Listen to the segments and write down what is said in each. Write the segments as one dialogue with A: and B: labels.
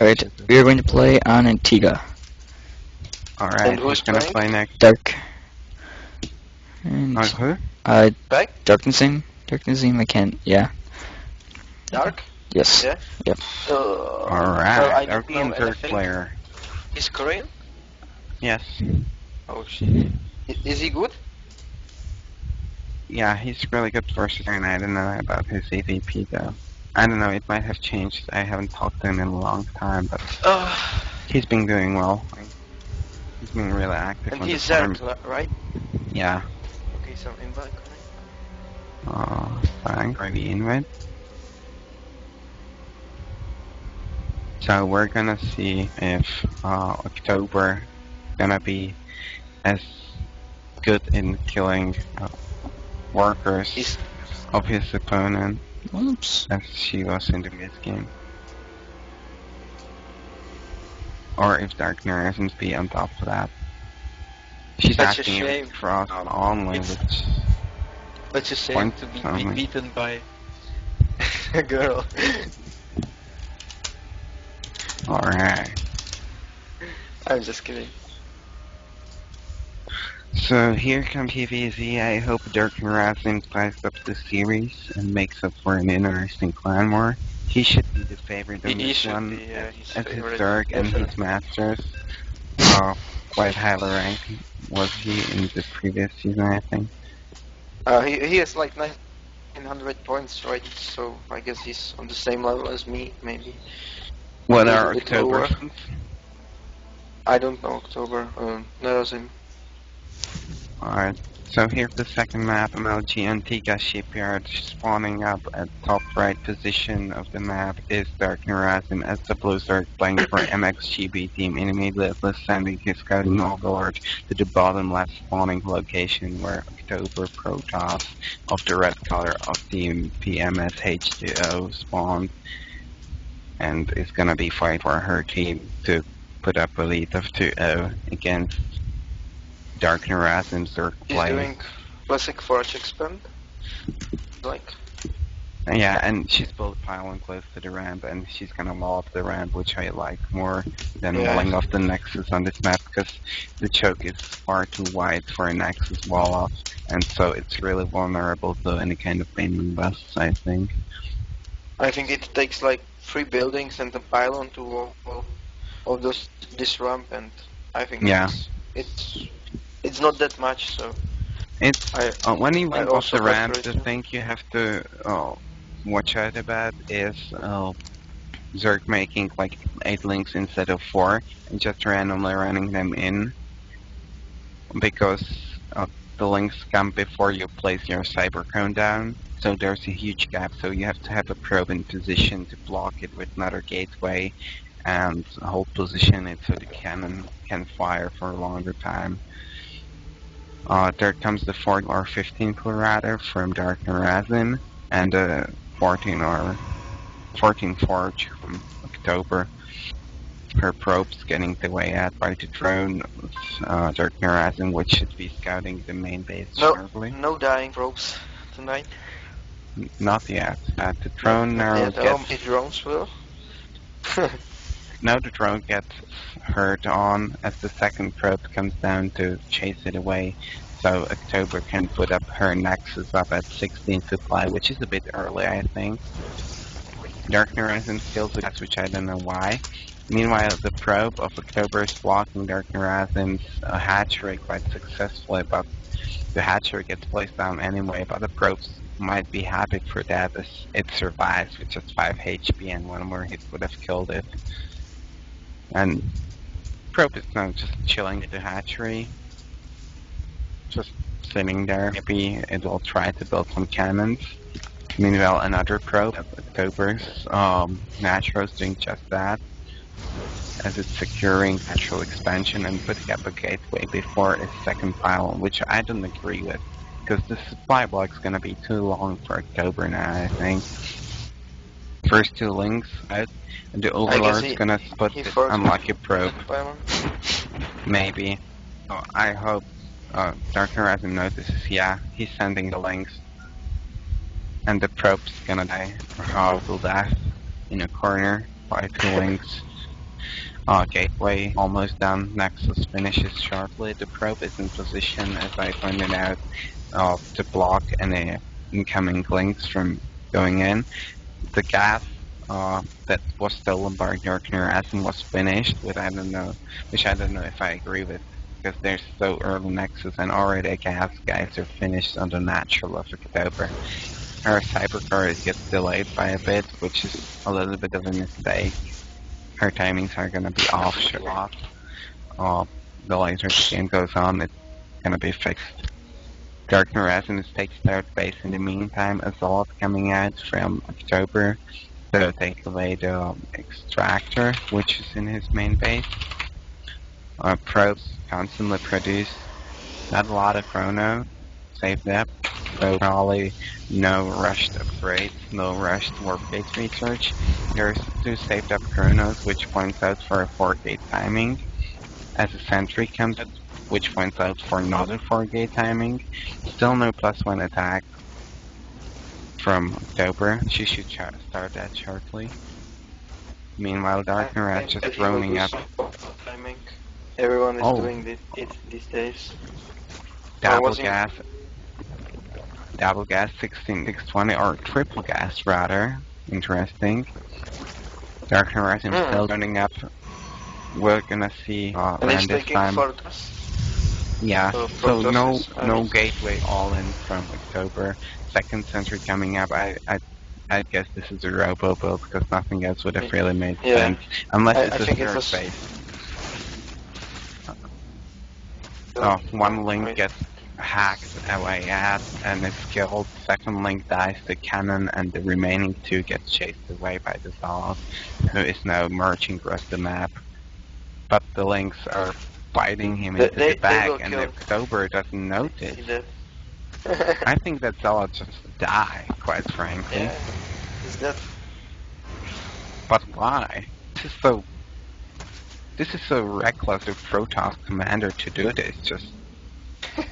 A: Alright, we are going to play on Antigua.
B: Alright,
C: And
B: who's
C: who's
B: gonna
C: playing?
B: play next?
A: Dark. And,
B: Who?
A: Darknessing? Darknessing, I can't, yeah.
C: Dark?
A: Yes.
C: Yeah?
A: Yep.
B: Alright,
C: well, I
B: I'll
C: don't
B: be
C: know
B: in third
C: anything.
B: player.
C: He's Korean?
B: Yes.
C: Oh shit. Is he good?
B: Yeah, he's really good versus and I don't know about his AVP though. I don't know, it might have changed. I haven't talked to him in a long time, but he's been doing well. He's been really active
C: And
B: on
C: he's
B: the farm.
C: Zerk, right?
B: Yeah.
C: Okay, so invite.
B: Thanks for the invite. So we're gonna see if October gonna be as good in killing workers of his opponent
A: Oops.
B: as she was in the previous game. Or if Dark Horizons be on top of that. She's
C: Such a
B: asking
C: shame.
B: if cross only,
C: It's
B: which
C: such a shame
B: point
C: to be
B: only.
C: beaten by a girl.
B: Alright.
C: I'm just kidding.
B: So here comes PvZ. I hope Dark Horizon ties up the series and makes up for an interesting clan war. He should be the favorite in
C: He
B: this
C: should
B: one,
C: be, his
B: as his
C: favorite,
B: Dark and
C: definitely.
B: his Masters. Quite highly ranked was he in the previous season, I think.
C: He has like 900 points, right? So I guess he's on the same level as me, maybe.
B: What
C: Maybe
B: are
C: a bit lower.
B: October's?
C: I don't know October. Knows him.
B: Alright, so here's the second map, MLG Antigua Shipyard. Spawning up at top right position of the map is Dark Horizon as the Blizzard playing for MxG team, and immediately sending his scouting overlord to the bottom left spawning location where October Protoss of the red color of team PMS H20 spawned, and is gonna be fighting for her team to put up a lead of 2-0 against Dark Horizon's third
C: He's
B: play.
C: doing classic forge expand. Like.
B: Yeah, and she's built a pylon close to the ramp, and she's gonna wall up the ramp, which I like more than walling off the Nexus on this map, because the choke is far too wide for a Nexus wall off, and so it's really vulnerable to any kind of aiming busts, I think.
C: I think it takes like 3 buildings and a pylon to wall all this ramp, and I think it's not that much. So
B: it's when you link off the ramp,
C: prefer
B: the
C: it,
B: thing you have to watch out about is Zerg making like 8 links instead of 4 and just randomly running them in, because the links come before you place your cyber cone down, so there's a huge gap, so you have to have a probe in position to block it with another gateway and hold position it so the cannon can fire for a longer time. There comes the 14 or 15 rather from Dark Horizon, and the 14 or 14 Forge from October. Her probes getting the way out by the drone, Dark Horizon, which should be scouting the main base shortly.
C: No dying probes tonight.
B: Not yet. The drone now
C: yet.
B: gets...
C: The drones will.
B: Now the drone gets hurt on as the second probe comes down to chase it away, so October can put up her Nexus up at 16 supply, which is a bit early, I think. Dark Horizon kills it, which I don't know why. Meanwhile, the probe of October is blocking Dark Horizon's hatchery quite successfully, but the hatchery gets placed down anyway, but the probes might be happy for that as it survives with just 5 HP and one more hit would have killed it. And probe is now just chilling at the hatchery, just sitting there. Maybe it will try to build some cannons. Meanwhile, another probe of October's Natural is doing just that, as it's securing natural expansion and putting up a gateway before its second pylon, which I don't agree with, because the supply block's gonna be too long for October now, I think. First 2 links out, and the Overlord's gonna spot this unlucky probe. Maybe. Oh, I hope Dark Horizon notices, yeah, he's sending the links. And the probe's gonna die, or will die, in a corner by 2 links. Gateway almost done. Nexus finishes shortly. The probe is in position, as I pointed out, to block any incoming links from going in. The gas that was stolen by Gartner Asen was finished, which I don't know if I agree with, because there's so early Nexus and already a gas guys are finished on the natural of October. Her cybercar gets delayed by a bit, which is a little bit of a mistake. Her timings are gonna be off. The later the game goes on, it's gonna be fixed. Gartner Asen takes third base in the meantime. Assault coming out from October to take away the extractor, which is in his main base. Probes constantly produce not a lot of chrono, save that, so probably no rushed upgrades, no rushed warp gate research. There's 2 saved up chronos, which points out for a 4-gate timing. As a sentry comes out, which points out for another 4-gate timing. Still no +1 attack from October. She should start that shortly. Meanwhile, Darkner is just roaming up.
C: Timing. Everyone is doing it these days.
B: Double gas 16620, or triple gas rather. Interesting. Darkner is still running up. We're gonna see around this time. Yeah, so no gateway all in from October. Second sentry coming up. I guess this is a robo build because nothing else would have really made sense. Unless it's a third base. One link gets hacked away at and is killed. Second link dies to cannon, and the remaining 2 get chased away by the Zalot, who is now marching across the map. But the links are biting him into the back, and October doesn't notice. I think that Zalot just die, quite frankly.
C: Yeah, is that?
B: But why? This is so reckless of Protoss commander to do this. Just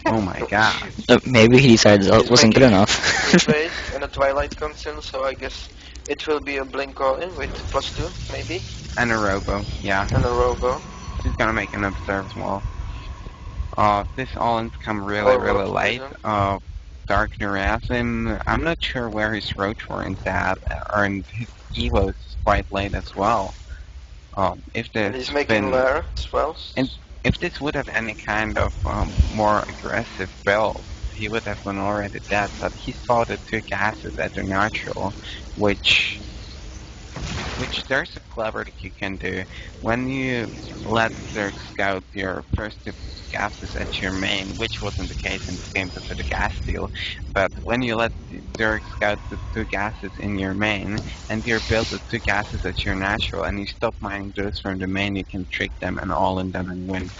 B: oh my god.
A: Maybe he decided that wasn't good enough.
C: And a Twilight Council, so I guess it will be a blink all-in with +2, maybe.
B: And a robo, yeah.
C: And a robo.
B: He's gonna make an observed wall. This all-ins come really late. Dark Nurasim, I'm not sure where his roach warrant's at, and his evo's quite late as well. If this
C: he's making lair as well.
B: And if this would have any kind of more aggressive build, he would have been already dead, but he saw the 2 gases at the natural, which there's a clever that you can do. When you let Zerg scout your first 2 gases at your main, which wasn't the case in this game because of the gas deal, but when you let Zerg scout the 2 gases in your main, and you build the 2 gases at your natural, and you stop mining those from the main, you can trick them and all in them and win.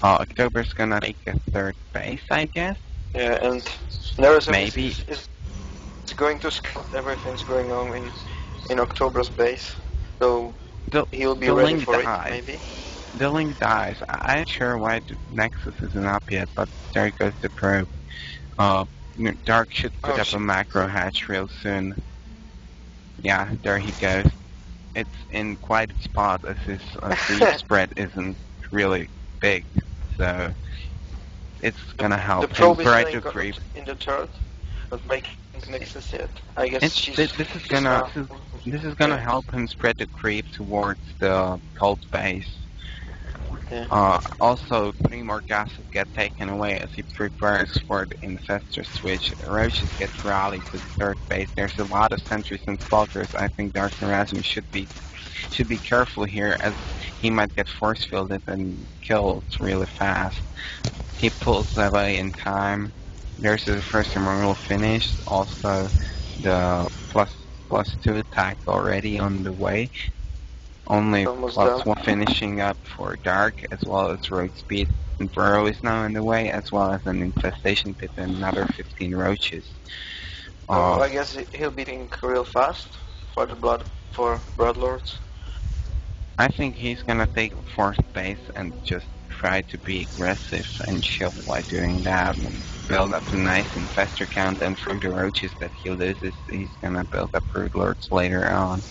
B: October's gonna take a 3rd base, I guess?
C: Yeah, and Nerezum
B: maybe
C: is going to scout everything's going on in October's base, so he'll be ready for it, maybe.
B: The link dies. I'm not sure why the Nexus isn't up yet, but there goes the probe. Dark should put up a macro hatch real soon. Yeah, there he goes. It's in quite a spot as his lead spread isn't really big, so it's gonna help him try to creep.
C: In the turret, not making Nexus yet. I guess
B: this is gonna help him spread the creep towards the cult base. Yeah. Also, 3 more gases get taken away as he prepares for the infestor switch. Roaches get rallied to the 3rd base. There's a lot of sentries and stalkers. I think Dark Erasmus should be careful here, as he might get force fielded and killed really fast. He pulls away in time. There's the first immortal finished. Also, the +2 attack already on the way. Only +1 finishing up for Dark, as well as Rogue Speed and Burrow is now in the way, as well as an infestation pit and another 15 roaches.
C: I guess he'll be beating real fast for the Bloodlords.
B: I think he's gonna take 4th base and just try to be aggressive and chill while doing that, and build up a nice infestor count, and from the roaches that he loses, he's gonna build up Broodlords later on.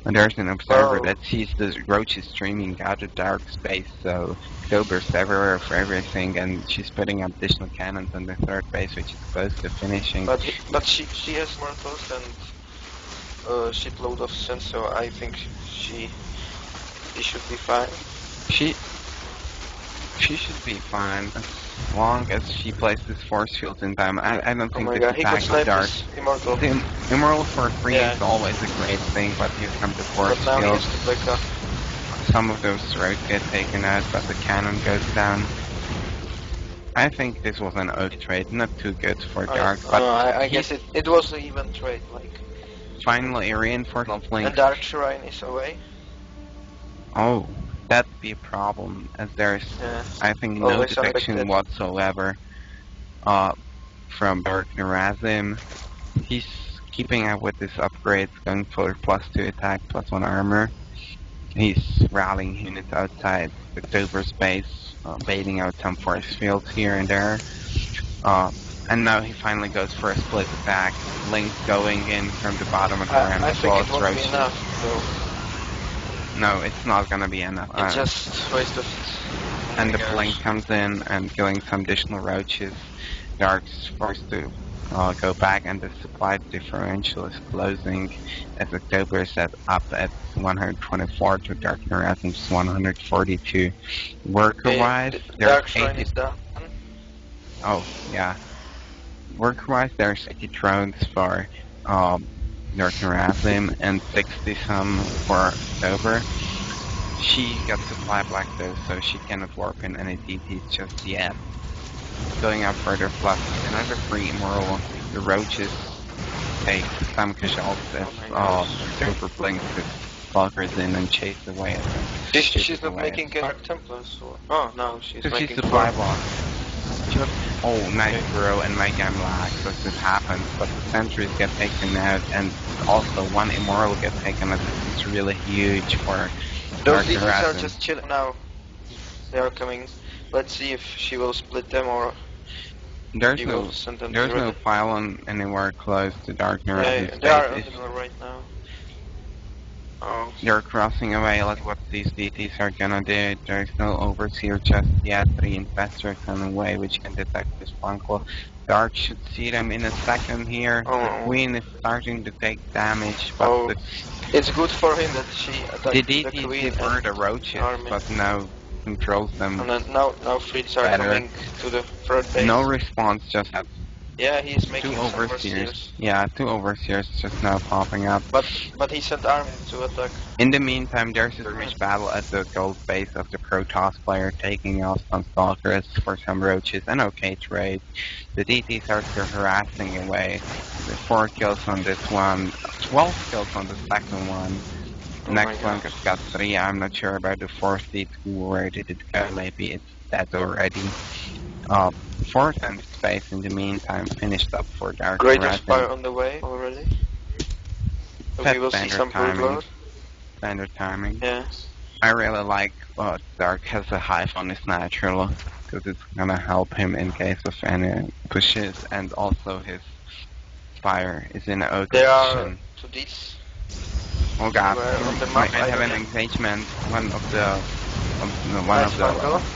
B: And there's an observer that sees the roaches streaming out of dark space, so October's everywhere for everything, and she's putting up additional cannons on the third base, which is close to finishing.
C: But she has mortals and shitload of sense, so I think she should be fine.
B: She should be fine as long as she places force fields in time. I don't think this attack of dark.
C: Immortal.
B: The Immortal for free is always a great thing, but here come the force fields. Some of those roads get taken out, but the cannon goes down. I think this was an okay trade, not too good for dark, but
C: I guess it was an even trade, like.
B: Finally reinforced link.
C: And Dark Shrine is away.
B: Oh, that'd be a problem, as there's, I think, no detection whatsoever from Dark Nerazim. He's keeping up with his upgrades, going for +2 attack, +1 armor. He's rallying units outside October's base, baiting out some force fields here and there. And now he finally goes for a split attack. Link going in from the bottom of the ramp as well as roaches. No, it's not gonna be enough.
C: It's just waste of.
B: And the Blink comes in and killing some additional roaches. Dark's forced to go back, and the supply differential is closing as October is set up at 124 to Dark Nerazim's 142. Worker-wise, there's 80. Oh, yeah. Worker-wise, there's 80 drones for Dark Nerazim and 60 some for October. She got supply black though, so she cannot warp in any DTs just yet. Going up further, plus another free Immoral. The roaches take some casualties as October blinks his Valkyries in and chase away at them.
C: She's not making Dark Templars, or... Oh, no, she's making...
B: She's supply block. Nice Grow and Mega Lag, so this happens, but the sentries get taken out, and also one Immoral gets taken out. This is really huge for
C: those DTs are just chilling now. They are coming. Let's see if she will split them or
B: there's no pylon anywhere close to Dark Nerazim's
C: they are under right now. Oh.
B: They're crossing away like what these DTs are gonna do. There's no Overseer just yet. 3 Infestors on the way which can detect this Punkle. Dark should see them in a second here. The Queen is starting to take damage, but
C: it's good for him that she attacked
B: the DTs were the roaches, but now controls them.
C: And then now Fritz are coming to the third base.
B: No response just at
C: he's making
B: 2 Overseers. Yeah, 2 Overseers just now popping up.
C: But he sent army to attack.
B: In the meantime, there's a rich battle at the gold base of the Protoss player, taking off some Stalkers for some roaches. An okay trade. The DTs are still harassing away. The 4 kills on this one, 12 kills on the second one. The next one got 3. I'm not sure about the 4th DT. Where did it go? Maybe it's dead already. 4th and space in the meantime finished up for Dark Nerazim.
C: Greater Spire on the way already. So we will see some timing.
B: Standard timing.
C: Yeah.
B: I really like Dark has a hive on his natural, because it's gonna help him in case of any pushes, and also his Spire is in an okay position.
C: To this.
B: Oh god, I have an engagement. One of the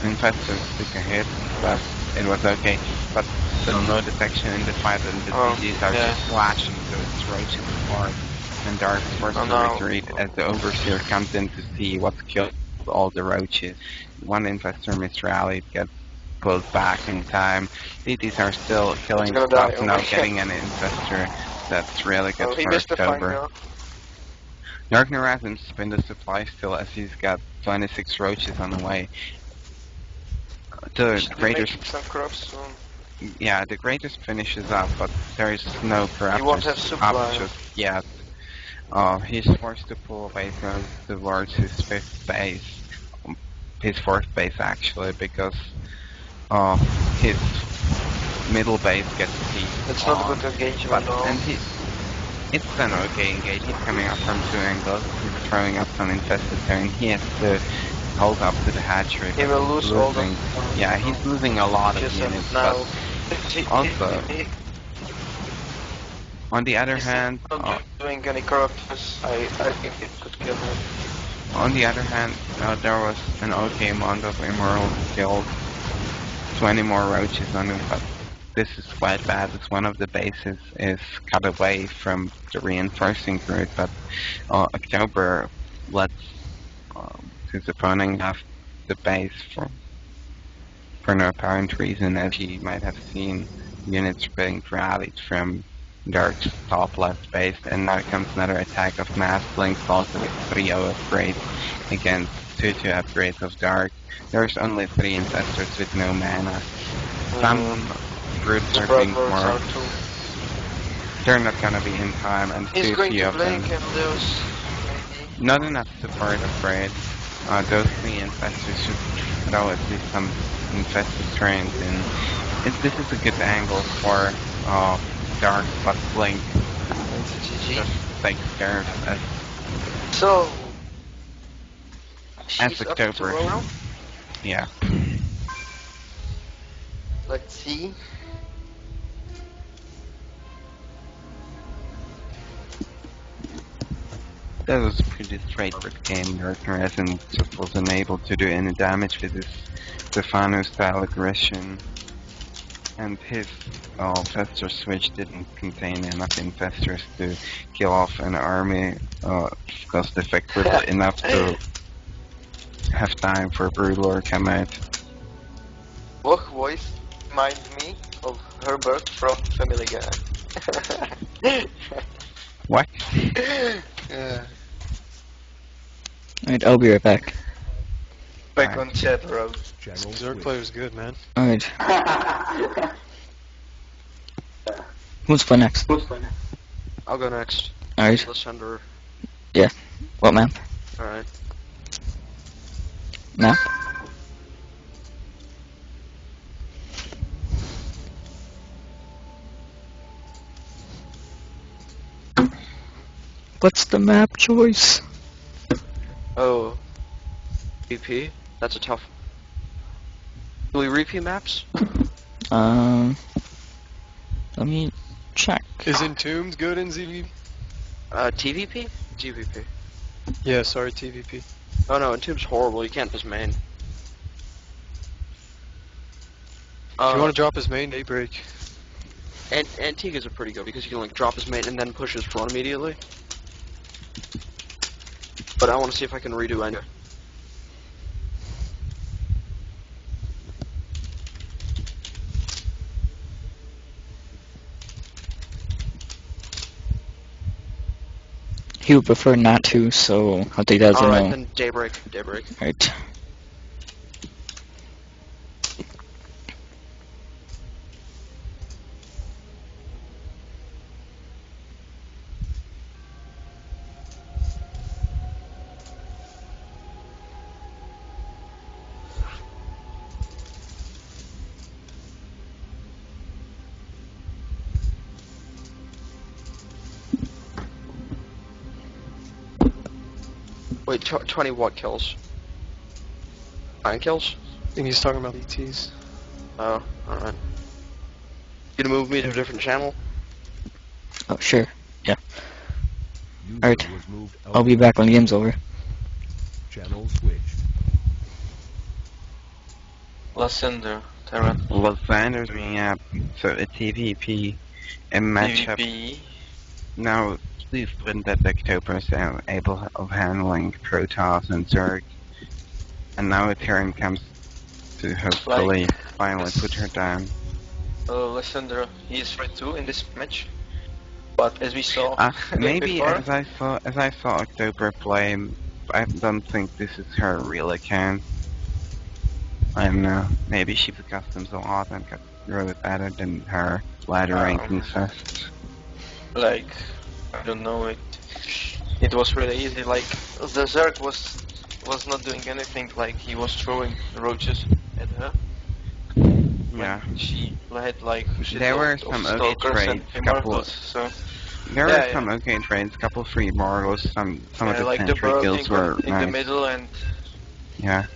B: infestors took a hit, but it was okay. But still no detection in the fight, and the DTs are just flashing, so it's roaches apart. And Dark is forced to retreat as the Overseer comes in to see what's killed all the roaches. One infestor misrallied, gets pulled back in time. DTs are still killing stuff, now getting an infestor. That's really good for October. Dark Nerazim's spin the supply still, as he's got 26 roaches on the way. The greatest
C: some crops soon.
B: Yeah, the greatest finishes up, but there is no corruptors up just yet. He's forced to pull away from towards his 5th base, his 4th base actually, because his middle base gets seized.
C: It's not a good engagement at all.
B: And it's an okay engage. He's coming up from 2 angles. He's throwing up some infested terrain. He has to hold up to the hatchery.
C: He will lose all the...
B: Yeah, he's losing a lot of units,
C: now.
B: but also... On the other
C: He's
B: hand,
C: not doing any characters. I think it could kill him.
B: on the other hand, there was an okay amount of emeralds killed. 20 more roaches on him, but this is quite bad as one of the bases is cut away from the reinforcing route, but October lets his opponent have the base for no apparent reason, as he might have seen units being rallied from Dark's top left base, and now comes another attack of Mass Links, also with 3-0 upgrade against 2-2 upgrades of Dark. There's only 3 Infestors with no mana. Some brutes are being more... They're not gonna be in time, and
C: he's
B: too
C: going
B: few
C: to
B: of them.
C: those,
B: Not enough support upgrade. Those 3 Infestors should throw at least some Infested trains in. This is a good angle for Dark, but Blink just takes care of as
C: So,
B: as
C: she's up
B: October.
C: tomorrow.
B: Yeah.
C: Let's see.
B: That was a pretty straightforward game. Darkness just wasn't able to do any damage with his Stefano-style aggression. And his Fester switch didn't contain enough Infestors to kill off an army cost effectively enough to have time for Broodlord to come out.
C: What voice reminds me of Herbert from Family Guy.
B: What?
C: Yeah.
A: Alright, I'll be right back.
C: Back on chat road.
D: Zerg player is good, man.
A: Alright. Who's play next?
E: I'll go next.
A: Alright.
E: Lysandra.
A: Yeah. What map?
E: Alright.
A: Map? What's the map choice?
E: Oh. VP? That's a tough. Do we repeat maps?
A: Let me check.
D: Is Entombed good in ZV?
E: TVP? GVP.
D: Yeah, sorry, TVP.
E: Oh no, Entombed's horrible. You can't just main.
D: If you want to drop his main, Daybreak.
E: And Antigua's are pretty good because you can like drop his main and then push his front immediately. But I want to see if I can redo Ender.
A: He would prefer not to, so I'll take that as a
E: Alright,
A: no.
E: then Daybreak.
A: Right.
E: Wait, 20 what kills? 9 kills?
D: I think he's talking about ETs.
E: Oh, alright. You gonna move me to a different channel?
A: Oh, sure. Yeah. Alright. I'll be back when the game's over.
F: Channel switched.
C: Lysandra, Terran.
B: Lysandra's being up, so a TVP, a matchup.
C: PvP.
B: Now, please win that October is able of handling Protoss and Zerg. And now a turn comes to hopefully finally put her down.
C: Lysandra, he is right too in this match. But as we saw
B: Maybe
C: before,
B: as I saw October play, I don't think this is her real account. I don't know. Maybe she customs a lot and got really better than her ladder ranking fest.
C: like, I don't know, it was really easy. Like the Zerg was not doing anything. Like he was throwing roaches at her.
B: Yeah.
C: She had like
B: There were some okay trades, There were some okay trades, couple free mortals, some of the
C: like
B: sentry
C: the
B: kills were
C: in
B: nice.
C: the middle, and
B: Yeah.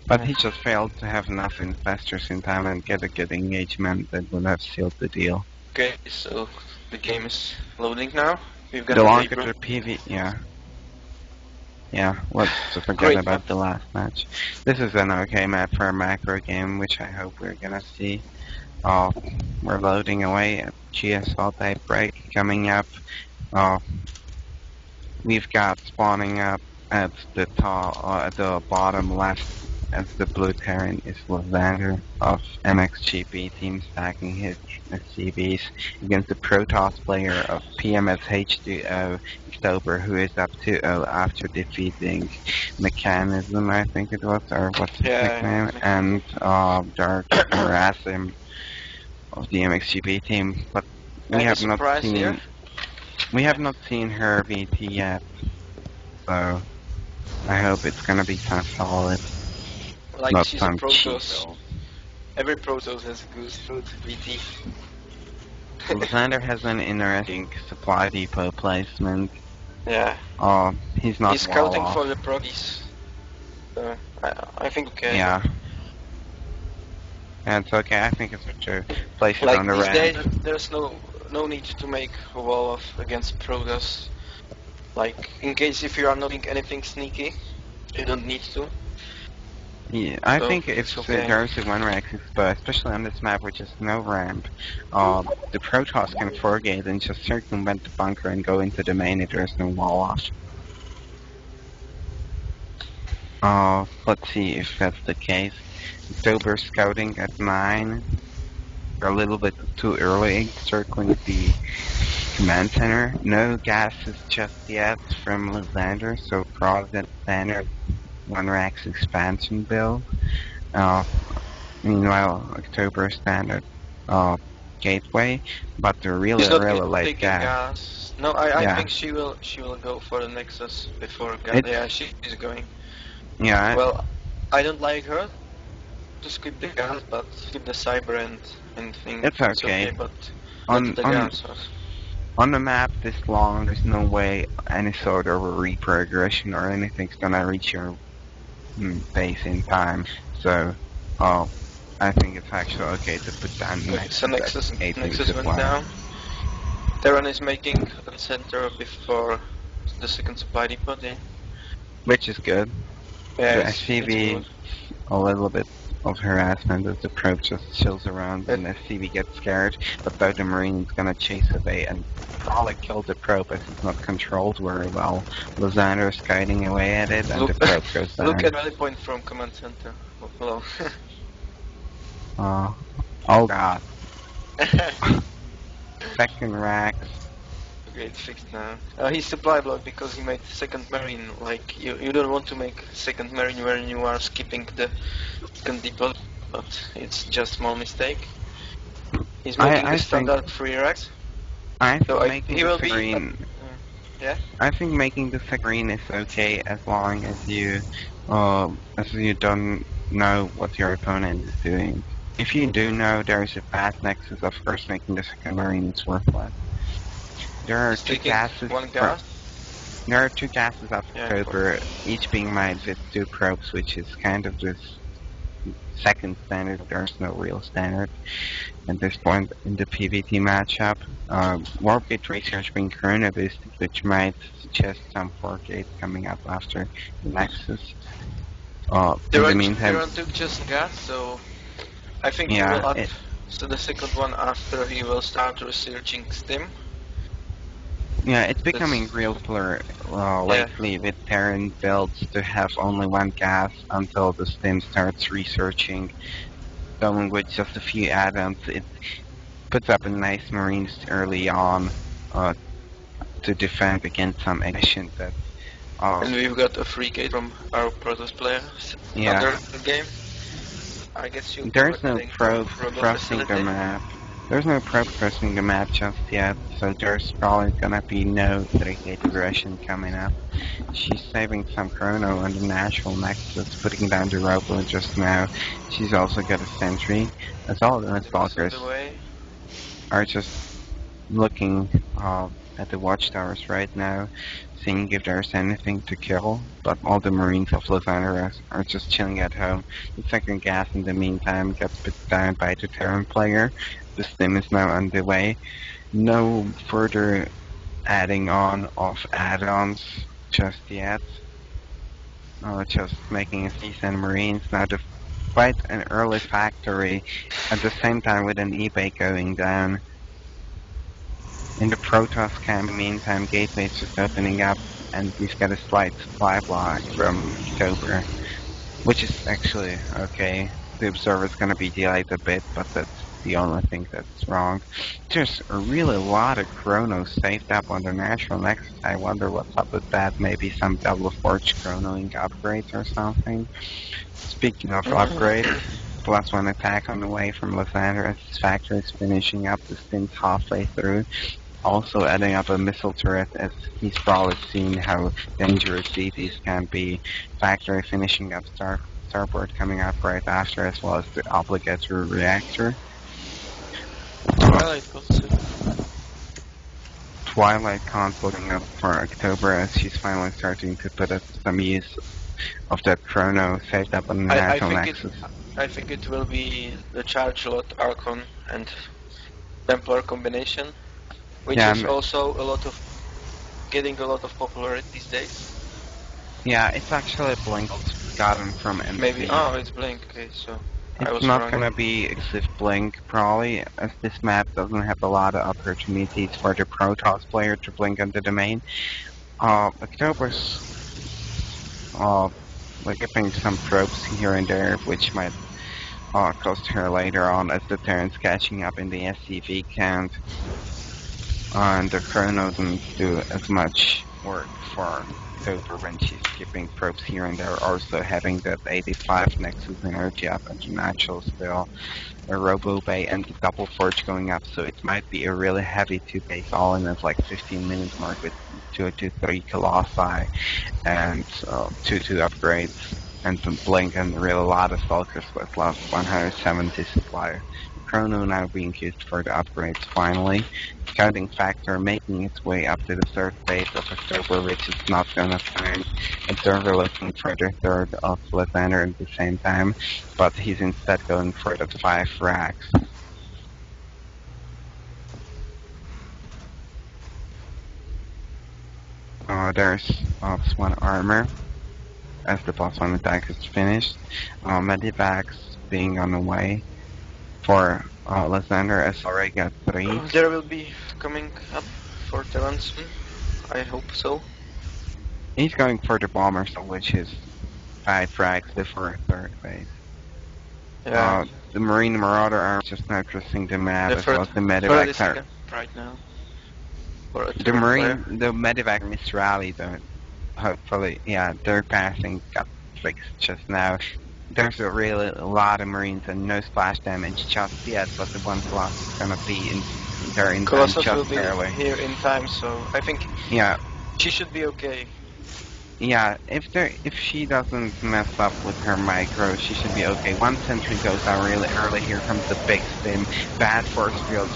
B: But he just failed to have enough investors in time and get a good engagement that would have sealed the deal.
C: okay, so The game is loading now. We've got
B: The
C: a
B: longer
C: neighbor.
B: the PV, yeah. Yeah, let's forget
C: Great
B: about
C: map.
B: the last match. This is an okay map for a macro game, which I hope we're gonna see. We're loading away at GSL Daybreak coming up. Uh, we've got spawning up at the top, at the bottom left as the blue Terran is Lysander of MxG team stacking his CVs against the Protoss player of PMS H20 October, who is up 2-0 after defeating Mechanism, I think it was, or what's his nickname, and Dark Rasim of the MxG team. But we have not seen
C: here?
B: we have not seen her VT yet, so I hope it's gonna be some solid.
C: Like
B: not
C: she's
B: some
C: a Protoss.
B: cheat.
C: Every Protoss has a good VT.
B: Lysander has an interesting supply depot placement.
C: Yeah.
B: He's not
C: He's scouting
B: off.
C: for the proggies. So I think okay.
B: Yeah. Yeah, it's okay. I think it's to place it
C: Like
B: on the
C: these
B: ramp.
C: days, there's no need to make a wall off against Protoss. Like in case if you are not doing anything sneaky, you don't need to.
B: Yeah, I
C: So,
B: think if
C: it's okay.
B: there's a one rack, but especially on this map, which is no ramp, the Protoss can forgate and just circumvent the bunker and go into the main if there's no wall off. Let's see if that's the case. October scouting at 9. A little bit too early, circling the command center. No gases just yet from Lysander, so probably that standard one rack's expansion build. Meanwhile, October standard gateway, but the really late gas.
C: No, I think she will go for the Nexus before gas. Yeah, she's going.
B: Yeah.
C: Well, I don't like her to skip the gas, but skip the cyber and thing.
B: It's okay.
C: But
B: on
C: the gas.
B: On the map this long, there's no way any sort of a reprogression or anything's gonna reach your base in time. So, I think it's actually okay to put down
C: Nexus went down. Terran is making a center before the second supply depot,
B: which is good.
C: Yeah,
B: the SCV, a little bit of harassment as the probe just chills around and the SCV gets scared, but though the Marine's gonna chase away and probably kill the probe as it's not controlled very well. Lysander is guiding away at it and the probe goes down.
C: Look at rally point from command center. Oh, hello.
B: Oh god. Second racks.
C: Okay, it's fixed now. He's supply block because he made second marine. Like you don't want to make second marine when you are skipping the second depot, but it's just small mistake. He's making the standard 3 racks.
B: I think making the green.
C: Yeah.
B: I think making the green is okay as long as you don't know what your opponent is doing. If you do know there is a fast nexus, of course making the second marine is worthless. There are two gases. There are two gases of October, each being made with 2 probes, which is kind of this second standard. There's no real standard at this point in the PvT matchup. Warpgate research being Corona boosted, which might suggest some 4 gates coming up after the Nexus. In the meantime,
C: Terran took just gas, so I think he will add so the second one after he will start researching Stim.
B: Yeah, it's becoming real clear lately with Terran builds to have only 1 gas until the Stim starts researching. Going with just a few add-ons, it puts up a nice Marines early on to defend against some aggression that...
C: and we've got a free gate from our Protoss player under the game. I guess
B: there's no probe crossing the map. There's no probe crossing the map just yet, so there's probably gonna be no 3-gate aggression coming up. She's saving some chrono on the natural nexus, putting down the robo just now. She's also got a sentry. That's all the stalkers are just looking at the watchtowers right now, seeing if there's anything to kill, but all the Marines of Lysander are just chilling at home. The second gas in the meantime gets put down by the Terran player. The Stim is now underway. No further adding on of add-ons just yet. Just making a decent Marines. Now quite an early factory at the same time with an eBay going down. In the Protoss camp, meantime, Gateway's just opening up, and we've got a slight supply block from October, which is actually okay. The Observer's gonna be delayed a bit, but that's the only thing that's wrong. There's a really lot of Chronos saved up on the Natural Nexus. I wonder what's up with that. Maybe some double forge chronoing upgrades or something. Speaking of upgrades, +1 attack on the way from Lysander as his factory is finishing up. The stint's halfway through. Also adding up a missile turret, as he's probably seen how dangerous these can be. Factory finishing up starboard coming up right after, as well as the obligatory reactor.
E: Twilight Console.
B: Twilight console coming up for October, as she's finally starting to put up some use of that chrono saved up on the Natural Nexus.
C: I think it will be the Charge Lot, Archon, and Templar combination, which is also getting a lot of popularity these days.
B: Yeah, it's actually Blink's gotten from MC.
C: Maybe, it's Blink, okay, so
B: it's not gonna be exclusive Blink, probably, as this map doesn't have a lot of opportunities for the Protoss player to blink on the domain. October's equipping some probes here and there, which might cost her later on as the Terran's catching up in the SCV count. And the Chrono doesn't do as much work for October when she's skipping probes here and there, also having that 85 Nexus energy up at the natural still, a Robo Bay and the Double Forge going up, so it might be a really heavy 2-base all in at like 15 minutes mark with 2-3 Colossi and 2 upgrades and some Blink and really a lot of Stalkers with last 170 supply. Chrono now being used for the upgrades finally. Scouting Factor making its way up to the 3rd base of October, which is not gonna find. Observer looking for the 3rd of Lysander at the same time, but he's instead going for the 5 racks. There's +1 armor as the +1 attack is finished. Medivacs being on the way for Lysander as already got 3.
C: There will be coming up for Terran soon. I hope so.
B: He's going for the bomber, so which is 5 frags before 3rd base.
C: Yeah.
B: The Marine Marauder are just now crossing the map, as well as the
C: Medivacs
B: Medivacs are.
C: right now.
B: The Medivac misrally though. Hopefully, yeah, their passing got fixed just now. There's a really lot of Marines and no splash damage just yet, but the one Colossus is gonna be in there in time,
C: Colossus
B: just
C: will be
B: barely.
C: here in time, so I think she should be okay.
B: Yeah, if she doesn't mess up with her micro, she should be okay. One sentry goes down really early. Here comes the big spin. Bad force field,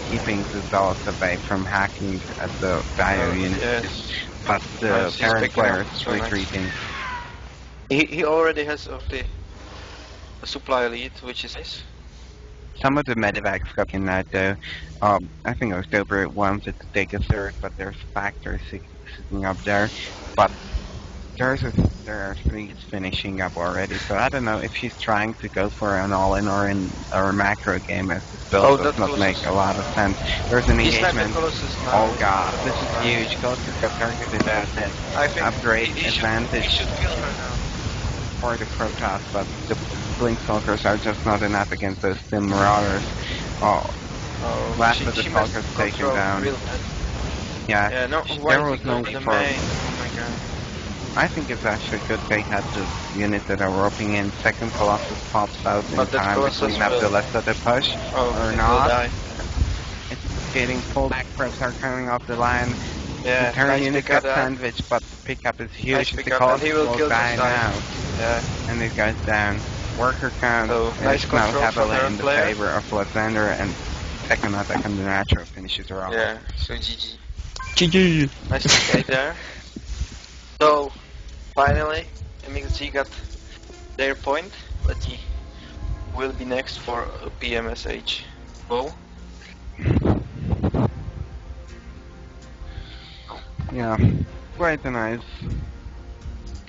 B: keeping the Zealots away from hacking at the bio unit.
C: Yes.
B: But the parent player is retreating.
C: He already has the supply lead, which is nice.
B: Some of the medivacs got in that though. I think October wanted to take a 3rd, but there's factors sitting up there. But there are 3 finishing up already, so I don't know if she's trying to go for an all-in or a macro game, as this build does not make a lot of sense. There's an engagement. Oh god, this is huge. Colossus got targeted at it. Upgrade advantage.
C: He should kill her now.
B: For the Protoss, but the Blink Stalkers are just not enough against those thin Marauders. Last of the Stalkers taken down. Yeah, there was no need for...
C: Oh my god.
B: I think it's actually good they had the units that are roping in. Second Colossus pops out in time to clean up the rest of the push, or not. It's getting pulled back, probes are coming off the line.
C: Yeah,
B: the Terran unit got sandwiched, but the pickup is huge.
C: Nice
B: The Colossus will die now.
C: Yeah.
B: And these guys down. Worker count
C: nice
B: is now
C: control
B: heavily in the
C: player.
B: favor of Lysander, and second attack on the natural finishes her off.
C: Yeah, so GG.
A: GG.
C: Nice to stay there. So, finally, MxG got their point, but he will be next for PMS H20.
B: Yeah, quite a nice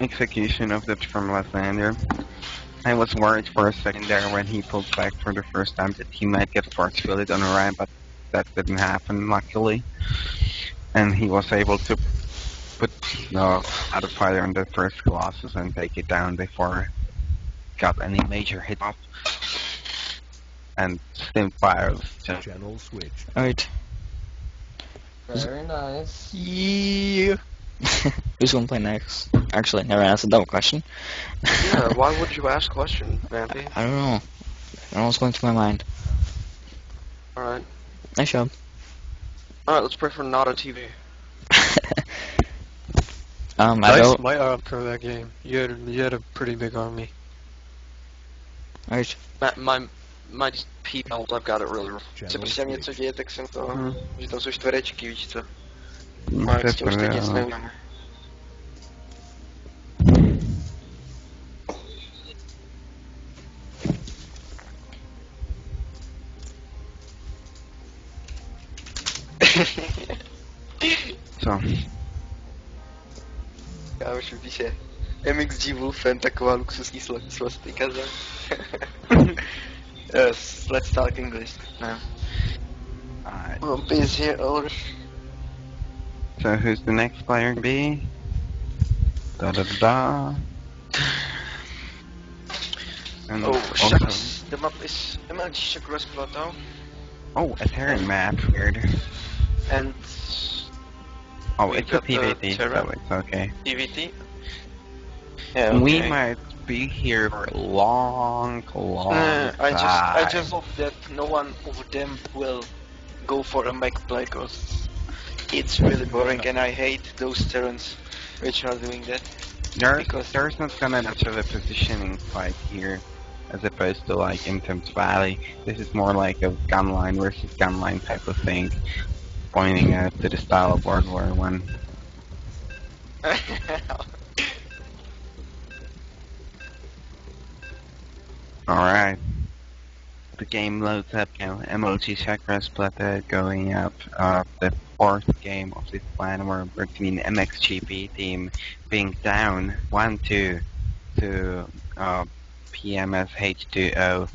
B: execution of the from Lysander. I was worried for a second there when he pulled back for the first time that he might get force fielded on a ramp, but that didn't happen, luckily. And he was able to put the out of fire on the first Colossus and take it down before it got any major hit off. And stem fire was just
F: Channel switch.
A: Alright.
C: Very nice.
A: Yeah. Who's gonna play next? Actually, I never asked a dumb question.
E: Yeah, why would you ask a question, Vampy?
A: I don't know. I don't know what's going through my mind.
E: Alright.
A: Nice job.
E: Alright, let's pray for Nada TV.
A: I
D: Nice
A: don't.
D: might out for that game. You had a pretty big army.
A: Alright.
E: My P-Melt, I've got it really rough.
C: Se
F: Channel
C: prostě něco
F: switch.
C: děje, tak jsem to,
B: Mhm.
C: že tam jsou čtverečky, víš co? A jak
B: That's
C: už teď nic
B: what,
C: neuděláme.
B: so
C: Já už píše MxG Wolfen, taková luxusní svastika za. Yes, let's talk English now. Bumpy is here already.
B: So who's the next player be? Da da da da. And
C: Oh,
B: also,
C: shucks. The map is MxG Chakras Plateau
B: oh, a Terran map, weird.
C: and
B: Oh,
C: we
B: it's a
C: got the
B: PVT, so
C: Terran.
B: it's okay.
C: DVT. Yeah,
B: We
C: okay.
B: might be here for a long
C: I just hope that no one of them will go for a mech play, cause it's really boring and I hate those Terrans which are doing that.
B: There's not gonna much of a positioning fight here, as opposed to like in Thames Valley. This is more like a gunline versus gunline type of thing, pointing out to the style of World War One. Alright. The game loads up now. MLG Chakras Plateau going up. The fourth game of this plan were between MxGP team being down 1-2 to PMS H20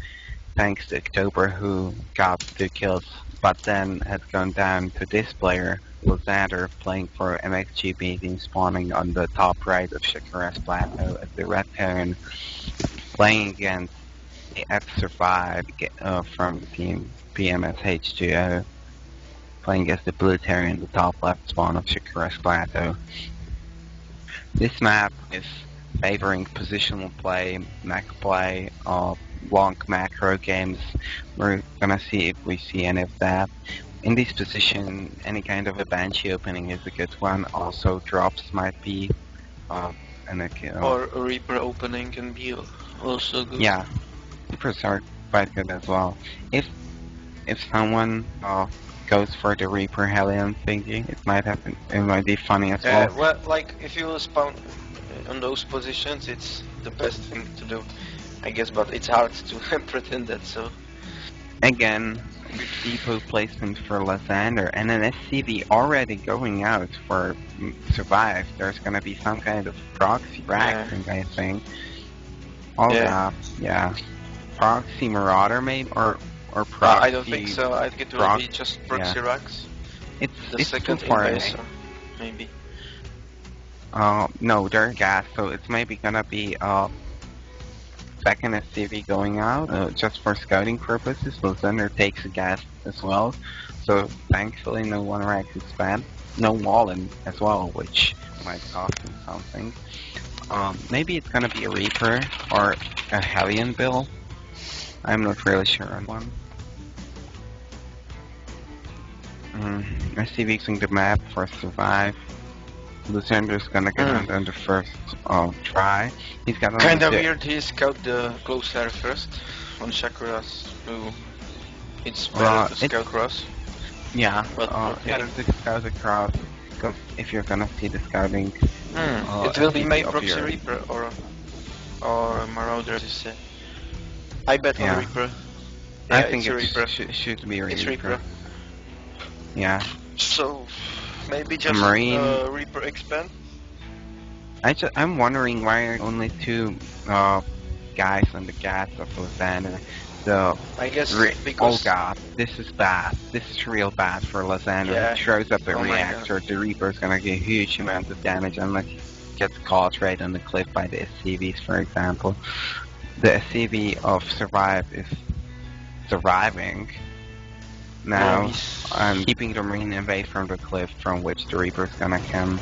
B: thanks to October who got 2 kills, but then had gone down to this player, Lysander, playing for MxGP team spawning on the top right of Chakras Plateau as the Red Terran, playing against the F-Survive from team PMS H20, playing as the Blue Terran, the top left spawn of Chakras Plateau. This map is favoring positional play, mech play, long macro games. We're gonna see if we see any of that. In this position, any kind of a Banshee opening is a good one. Also, drops might be,
C: Or a Reaper opening can be also good.
B: yeah, Reapers are quite good as well. If someone goes for the Reaper Hellion thingy, it might be funny as well.
C: Well, like if you will spawn on those positions, it's the best thing to do, I guess. But it's hard to pretend that. So
B: Again, depot placement for Lysander and an SCV already going out for Survive. There's gonna be some kind of proxy racking, I think. Yeah. Proxy Marauder maybe, or proxy.
C: I don't think so. I think it will be just proxy racks.
B: It's
C: The
B: it's
C: second
B: too far
C: in
B: away.
C: base, so maybe.
B: No, they're gas, so it's maybe gonna be second SCV going out just for scouting purposes. Lysander takes a gas as well, so thankfully no one rack is bad. No Wallen as well, which might cost him something. Maybe it's gonna be a Reaper or a Hellion bill. I'm not really sure on one. SCV using the map for Survive. Lysander's gonna get it on the first try. He's got
C: Kinda weird. He scout the close air first on Chakras. It's better to scout cross.
B: Yeah,
C: But, okay.
B: better to scout across, because if you're gonna see the scouting,
C: It will be
B: SCV
C: made
B: of
C: proxy
B: your-
C: Reaper or Marauder, as you say. I bet
B: Yeah.
C: on Reaper.
B: I
C: Yeah,
B: think
C: it's a
B: it
C: Reaper.
B: should be a Reaper.
C: It's Reaper.
B: Yeah.
C: So Maybe just
B: Marine.
C: Reaper expand.
B: I'm wondering why only two guys on the gas of Lysander. So,
C: I guess
B: oh
C: because
B: god, this is bad. This is real bad for Lysander.
C: Yeah.
B: It throws up a
C: Oh my
B: reactor. The Reaper's gonna get huge amounts of damage unless he gets caught right on the cliff by the SCVs, for example. The SCV of Survive is surviving now and keeping the Marine away from the cliff from which the Reaper's gonna come.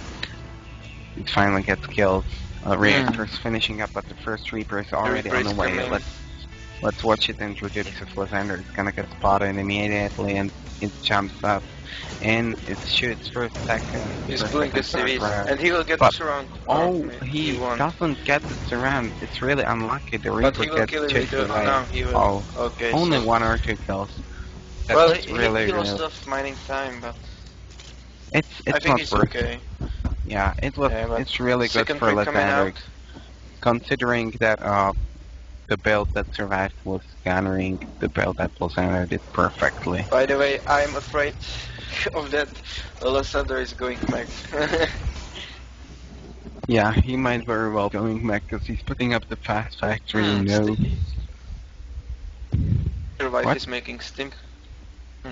B: It finally gets killed. Reactor's finishing up, but the first Reaper is already
C: Reaper
B: on the
C: is
B: way.
C: coming.
B: Let's watch it introduce of Lysander. It's gonna get spotted immediately and it jumps up and it shoots for a second.
C: he's
B: for a
C: doing the
B: second,
C: CVs,
B: third.
C: and he will get
B: But-
C: the surround.
B: Oh,
C: Or
B: he
C: won.
B: doesn't get the surround. It's really unlucky. The
C: But
B: Reaper
C: he will
B: gets
C: kill him with
B: chased
C: the...
B: away.
C: No, he will.
B: Oh,
C: Okay,
B: only
C: so...
B: 1 or 2 kills. That's
C: Well,
B: really,
C: he lost
B: really.
C: off mining time, but
B: It's
C: I think
B: not
C: it's
B: worth
C: okay.
B: it. Yeah, it was.
C: Yeah, but
B: It's really good
C: second
B: for
C: pick coming
B: Lysander,
C: out.
B: considering that the build that survived was scattering. The build that Lysander did perfectly.
C: By the way, I'm afraid of that. Lysander is going back.
B: Yeah, he might very well going back because he's putting up the fast factory. No,
C: Survive
B: What?
C: is making stim.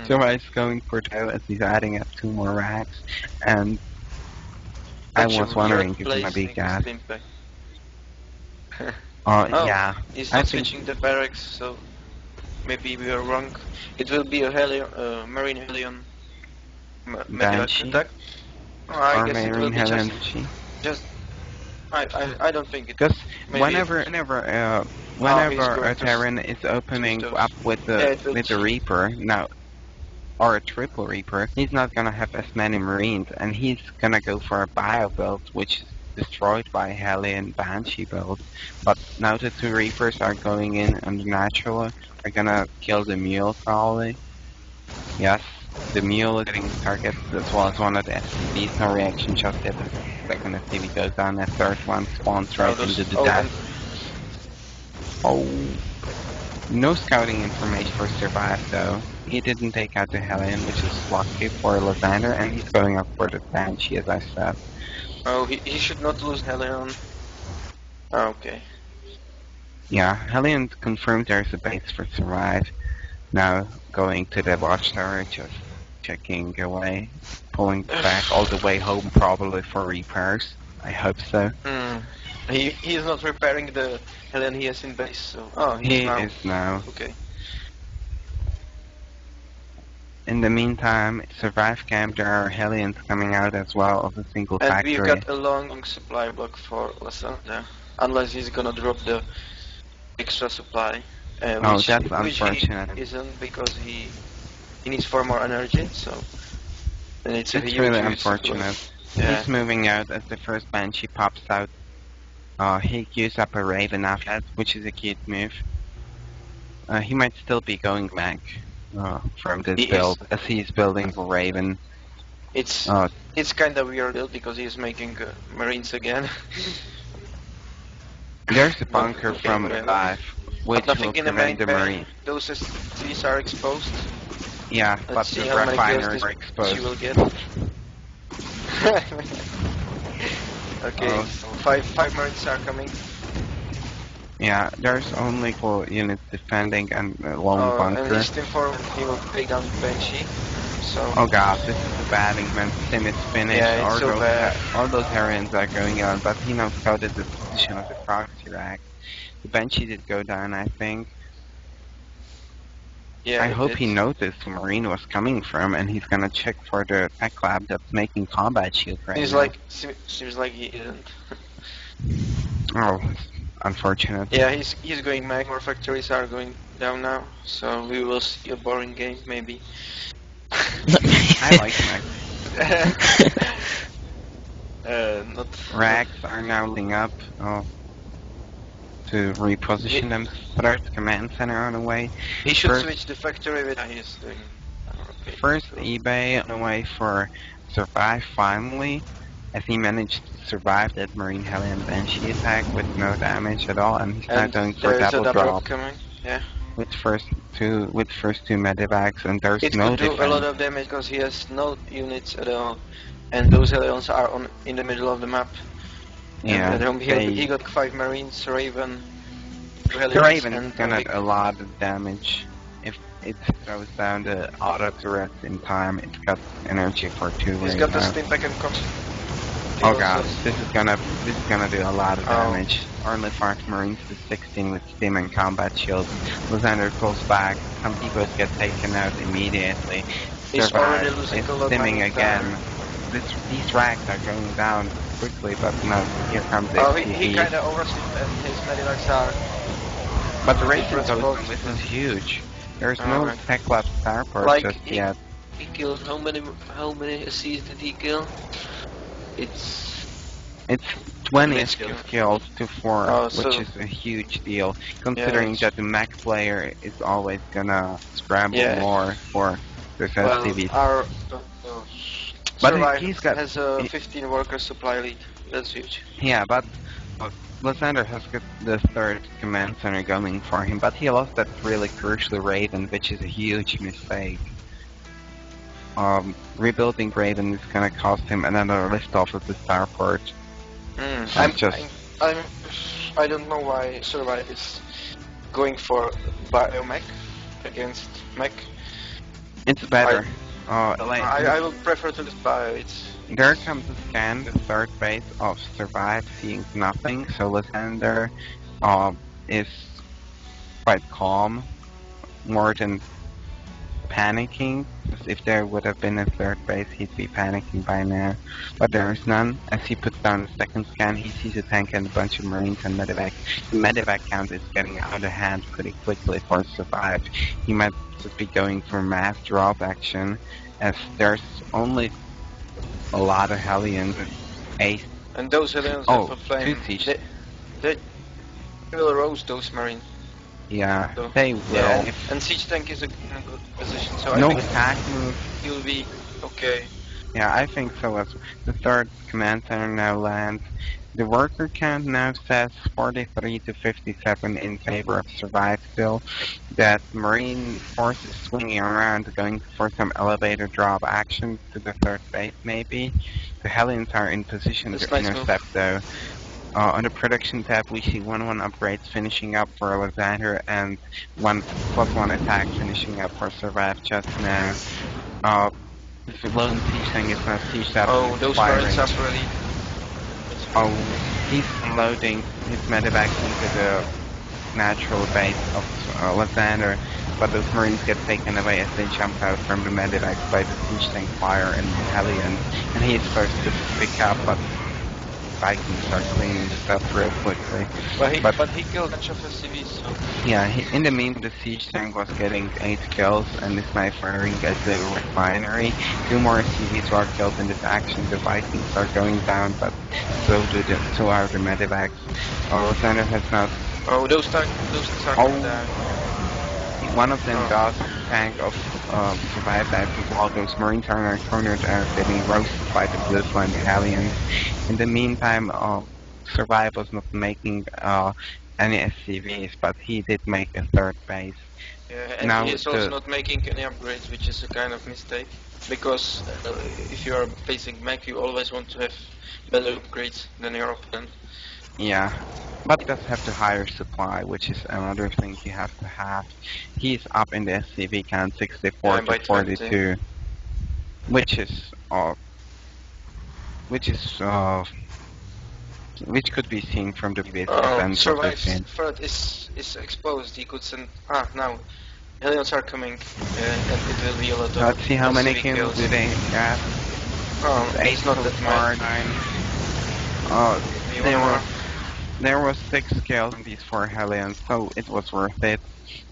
B: Survive's going for 2 as he's adding up 2 more racks, and I
C: Such a
B: was wondering
C: weird
B: if it's gonna
C: place
B: be
C: making
B: gas.
C: stim pack.
B: Oh, yeah.
C: He's
B: I
C: not
B: think-
C: switching the barracks, so maybe we are wrong. It will be a Marine Hellion medevac
B: Banshee?
C: attack. Oh, I
B: Or
C: guess it will
B: Marine
C: be
B: Helen.
C: just I don't think it.
B: Because
C: Maybe
B: whenever
C: he's
B: a
C: going to
B: Terran is opening
C: those.
B: up with
C: Yeah,
B: the
C: it will
B: with the
C: cheat.
B: Reaper now, or a triple Reaper, he's not gonna have as many Marines, and he's gonna go for a bio build, which is destroyed by Hellion Banshee build. But now the 2 Reapers are going in on the natural, are gonna kill the Mule probably. Yes, the Mule is getting targeted as well as one of the SCVs. No reaction just yet. The second SCV goes down, the third one spawns right into the death. Oh, no scouting information for Survive though. He didn't take out the Hellion, which is lucky for Lysander, and he's going up for the Banshee, as I said.
C: Oh, he should not lose Hellion. Oh, okay.
B: Yeah, Hellion confirmed there's a base for Survive. Now going to the Watchtower, just checking away, pulling back all the way home probably for repairs. I hope so.
C: He is not repairing the Hellion he has in base, so... Oh, he's
B: He
C: now...
B: is now.
C: Okay.
B: In the meantime, Survive camp, there are Hellions coming out as well of a single
C: And
B: factory.
C: we've got a long supply block for Lysander. Unless he's gonna drop the extra supply.
B: Oh,
C: Which,
B: that's
C: which
B: unfortunate.
C: he isn't, because he needs 4 more energy, so... And it's a
B: It's
C: huge
B: really
C: use of
B: unfortunate.
C: Yeah.
B: He's moving out as the first Banshee pops out. He used up a Raven after that, which is a cute move. He might still be going back from this
C: He
B: build, as he's building a Raven.
C: It's
B: Uh,
C: kind of weird build because he's making Marines again.
B: There's a bunker
C: Okay,
B: from
C: whatever.
B: 5, which
C: But nothing
B: will
C: in the main
B: prevent the
C: barrel.
B: Marine.
C: Those SCVs are exposed.
B: Yeah,
C: Let's
B: but
C: see
B: the
C: how many kills
B: refiners are
C: she
B: exposed.
C: will get. Okay,
B: Oh.
C: so five Marines are coming.
B: Yeah, there's only 4 units defending and a lone
C: And
B: bunker.
C: he's team forward, he will take down Banshee. So
B: Oh god, this is a bad thing when Sim is finished.
C: Yeah, it's so bad.
B: All those Herons are going on, but he now scouted the position of the proxy rack. The Banshee did go down, I think.
C: yeah,
B: I hope he noticed where Marine was coming from, and he's gonna check for the tech lab that's making combat shield right
C: Seems
B: now.
C: like seems like he isn't.
B: Oh, unfortunate.
C: Yeah, he's going back. More factories are going down now, so we will see a boring game maybe.
B: I like Mac.
C: Not
B: Racks are now lining up to reposition them. Third command center on the way.
C: He should
B: First-
C: switch the factory with he's doing. Okay.
B: First eBay on the way for Survive finally, as he managed to survive that Marine Hellion Banshee attack with no damage at all, and he's now going for
C: there's
B: double
C: a double
B: drop
C: coming. Yeah.
B: with first two medevacs, and there's
C: It
B: no
C: could do
B: defense.
C: a lot of damage because he has no units at all. and those Hellions are in the middle of the map.
B: Yeah,
C: And he got 5 Marines, Raven,
B: the
C: Hellions,
B: Raven
C: and
B: is gonna do a lot of damage. If it throws down the auto turrets in time, it's got energy for 2
C: he's
B: right
C: got the
B: now.
C: stim pack and com.
B: Oh god, this is gonna do a lot of
C: Oh.
B: damage. Only 5 Marines to 16 with stim and combat shields. Lysander pulls back, some depots get taken out immediately.
C: He's already
B: Survive,
C: losing
B: is
C: a lot of
B: stimming
C: money
B: again.
C: there.
B: These racks are going down quickly, but no, here comes the
C: Oh,
B: SCV.
C: he kinda overslept and his medivacs are...
B: But the
C: different
B: Racing Totem,
C: spots.
B: this is huge. There's
C: Oh,
B: no
C: right.
B: Tech Lab starport
C: Like,
B: just yet.
C: He killed how many SCs did he kill? It's...
B: It's 20
C: Minuscule.
B: skills to 4,
C: Oh,
B: which
C: so-
B: is a huge deal, considering that the Mac player is always gonna scramble
C: Yeah.
B: more for the
C: Well,
B: SCVs.
C: our...
B: But
C: Survive
B: he's got-
C: has a 15 worker supply lead. That's huge.
B: Yeah, but Lysander has got the 3rd command center going for him, but he lost that really crucial Raven, which is a huge mistake. Rebuilding Raven is gonna cost him another liftoff of the starport.
C: I don't know why Survive is going for Biomech against Mech.
B: It's better.
C: I would prefer to lift Bio. It's
B: There comes a scan, the 3rd base of Survive, seeing nothing, so Lysander is quite calm, more than panicking. If there would have been a 3rd base, he'd be panicking by now. But there is none. As he puts down the 2nd scan, he sees a tank and a bunch of Marines and medevac. The medevac count is getting out of hand pretty quickly for Survive. He might just be going for mass drop action, as there's only a lot of Hellions.
C: and those Hellions
B: Oh,
C: have a flame.
B: 2 siege.
C: They will roast those Marines.
B: Yeah,
C: So,
B: they will.
C: Yeah,
B: If
C: and siege tank is in a good position, so
B: no
C: I think
B: attack move.
C: he'll be okay.
B: Yeah, I think so as well. The 3rd command center now lands. The worker count now says 43 to 57 in favor of Survive still. That Marine force is swinging around, going for some elevator drop action to the 3rd base maybe. The Hellions are in position
C: That's
B: to
C: nice
B: intercept though. On the production tab we see 1-1 upgrades finishing up for Alexander and 1+1 attack finishing up for Survive just now. The lone siege tank is now sieged up.
C: Oh, those Marines are really...
B: Oh, he's unloading his medevac into the natural base of Alexander, but those Marines get taken away as they jump out from the medevac by the siege tank fire and the Hellions, and he is first to pick up, but Vikings are cleaning this up real quickly.
C: But he killed a bunch of SCVs, so...
B: Yeah, in the meantime, the siege tank was getting 8 kills and is now firing at the refinery. 2 more SCVs are killed in this action. The Vikings are going down, but so are the medevacs. Alexander has not...
C: Oh, those tanks are
B: Oh.
C: down.
B: One of them got the tank of Survive that while those Marines are now cornered out, getting roasted by the Blitz and the Hellions. In the meantime, Survive was not making any SCVs, but he did make a 3rd base.
C: Yeah, and
B: Now
C: he is also not making any upgrades, which is a kind of mistake. Because if you are facing mech, you always want to have better upgrades than your opponent.
B: Yeah, but does have to higher supply, which is another thing you have to have. He's up in the SCV count 64
C: by
B: to 42, which could be seen from the previous events of the
C: Survive's
B: scene.
C: threat is exposed. He could send... now. Hellions are coming, and it will be a lot of...
B: Let's see how many
C: SCV
B: kills do they have.
C: Oh,
B: It's
C: it's not that much.
B: 9. There was 6 kills in these 4 Hellions, so it was worth it.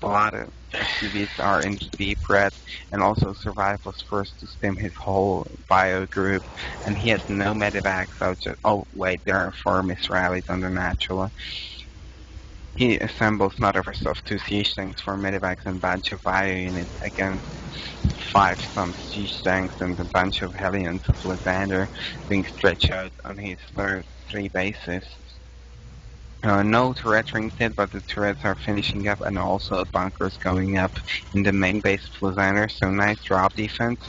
B: A lot of SCVs are in deep red, and also Survive was first to stim his whole bio group, and he has no medevac, so just... Oh wait, there are 4 misrallies on the natural. He assembles Motherverse of 2 siege tanks for medevacs and bunch of bio units against 5 some siege tanks and a bunch of Hellions of Lysander being stretched out on his 3 bases. No turret rings yet, but the turrets are finishing up, and also bunkers going up in the main base of Lysander, so nice drop defense.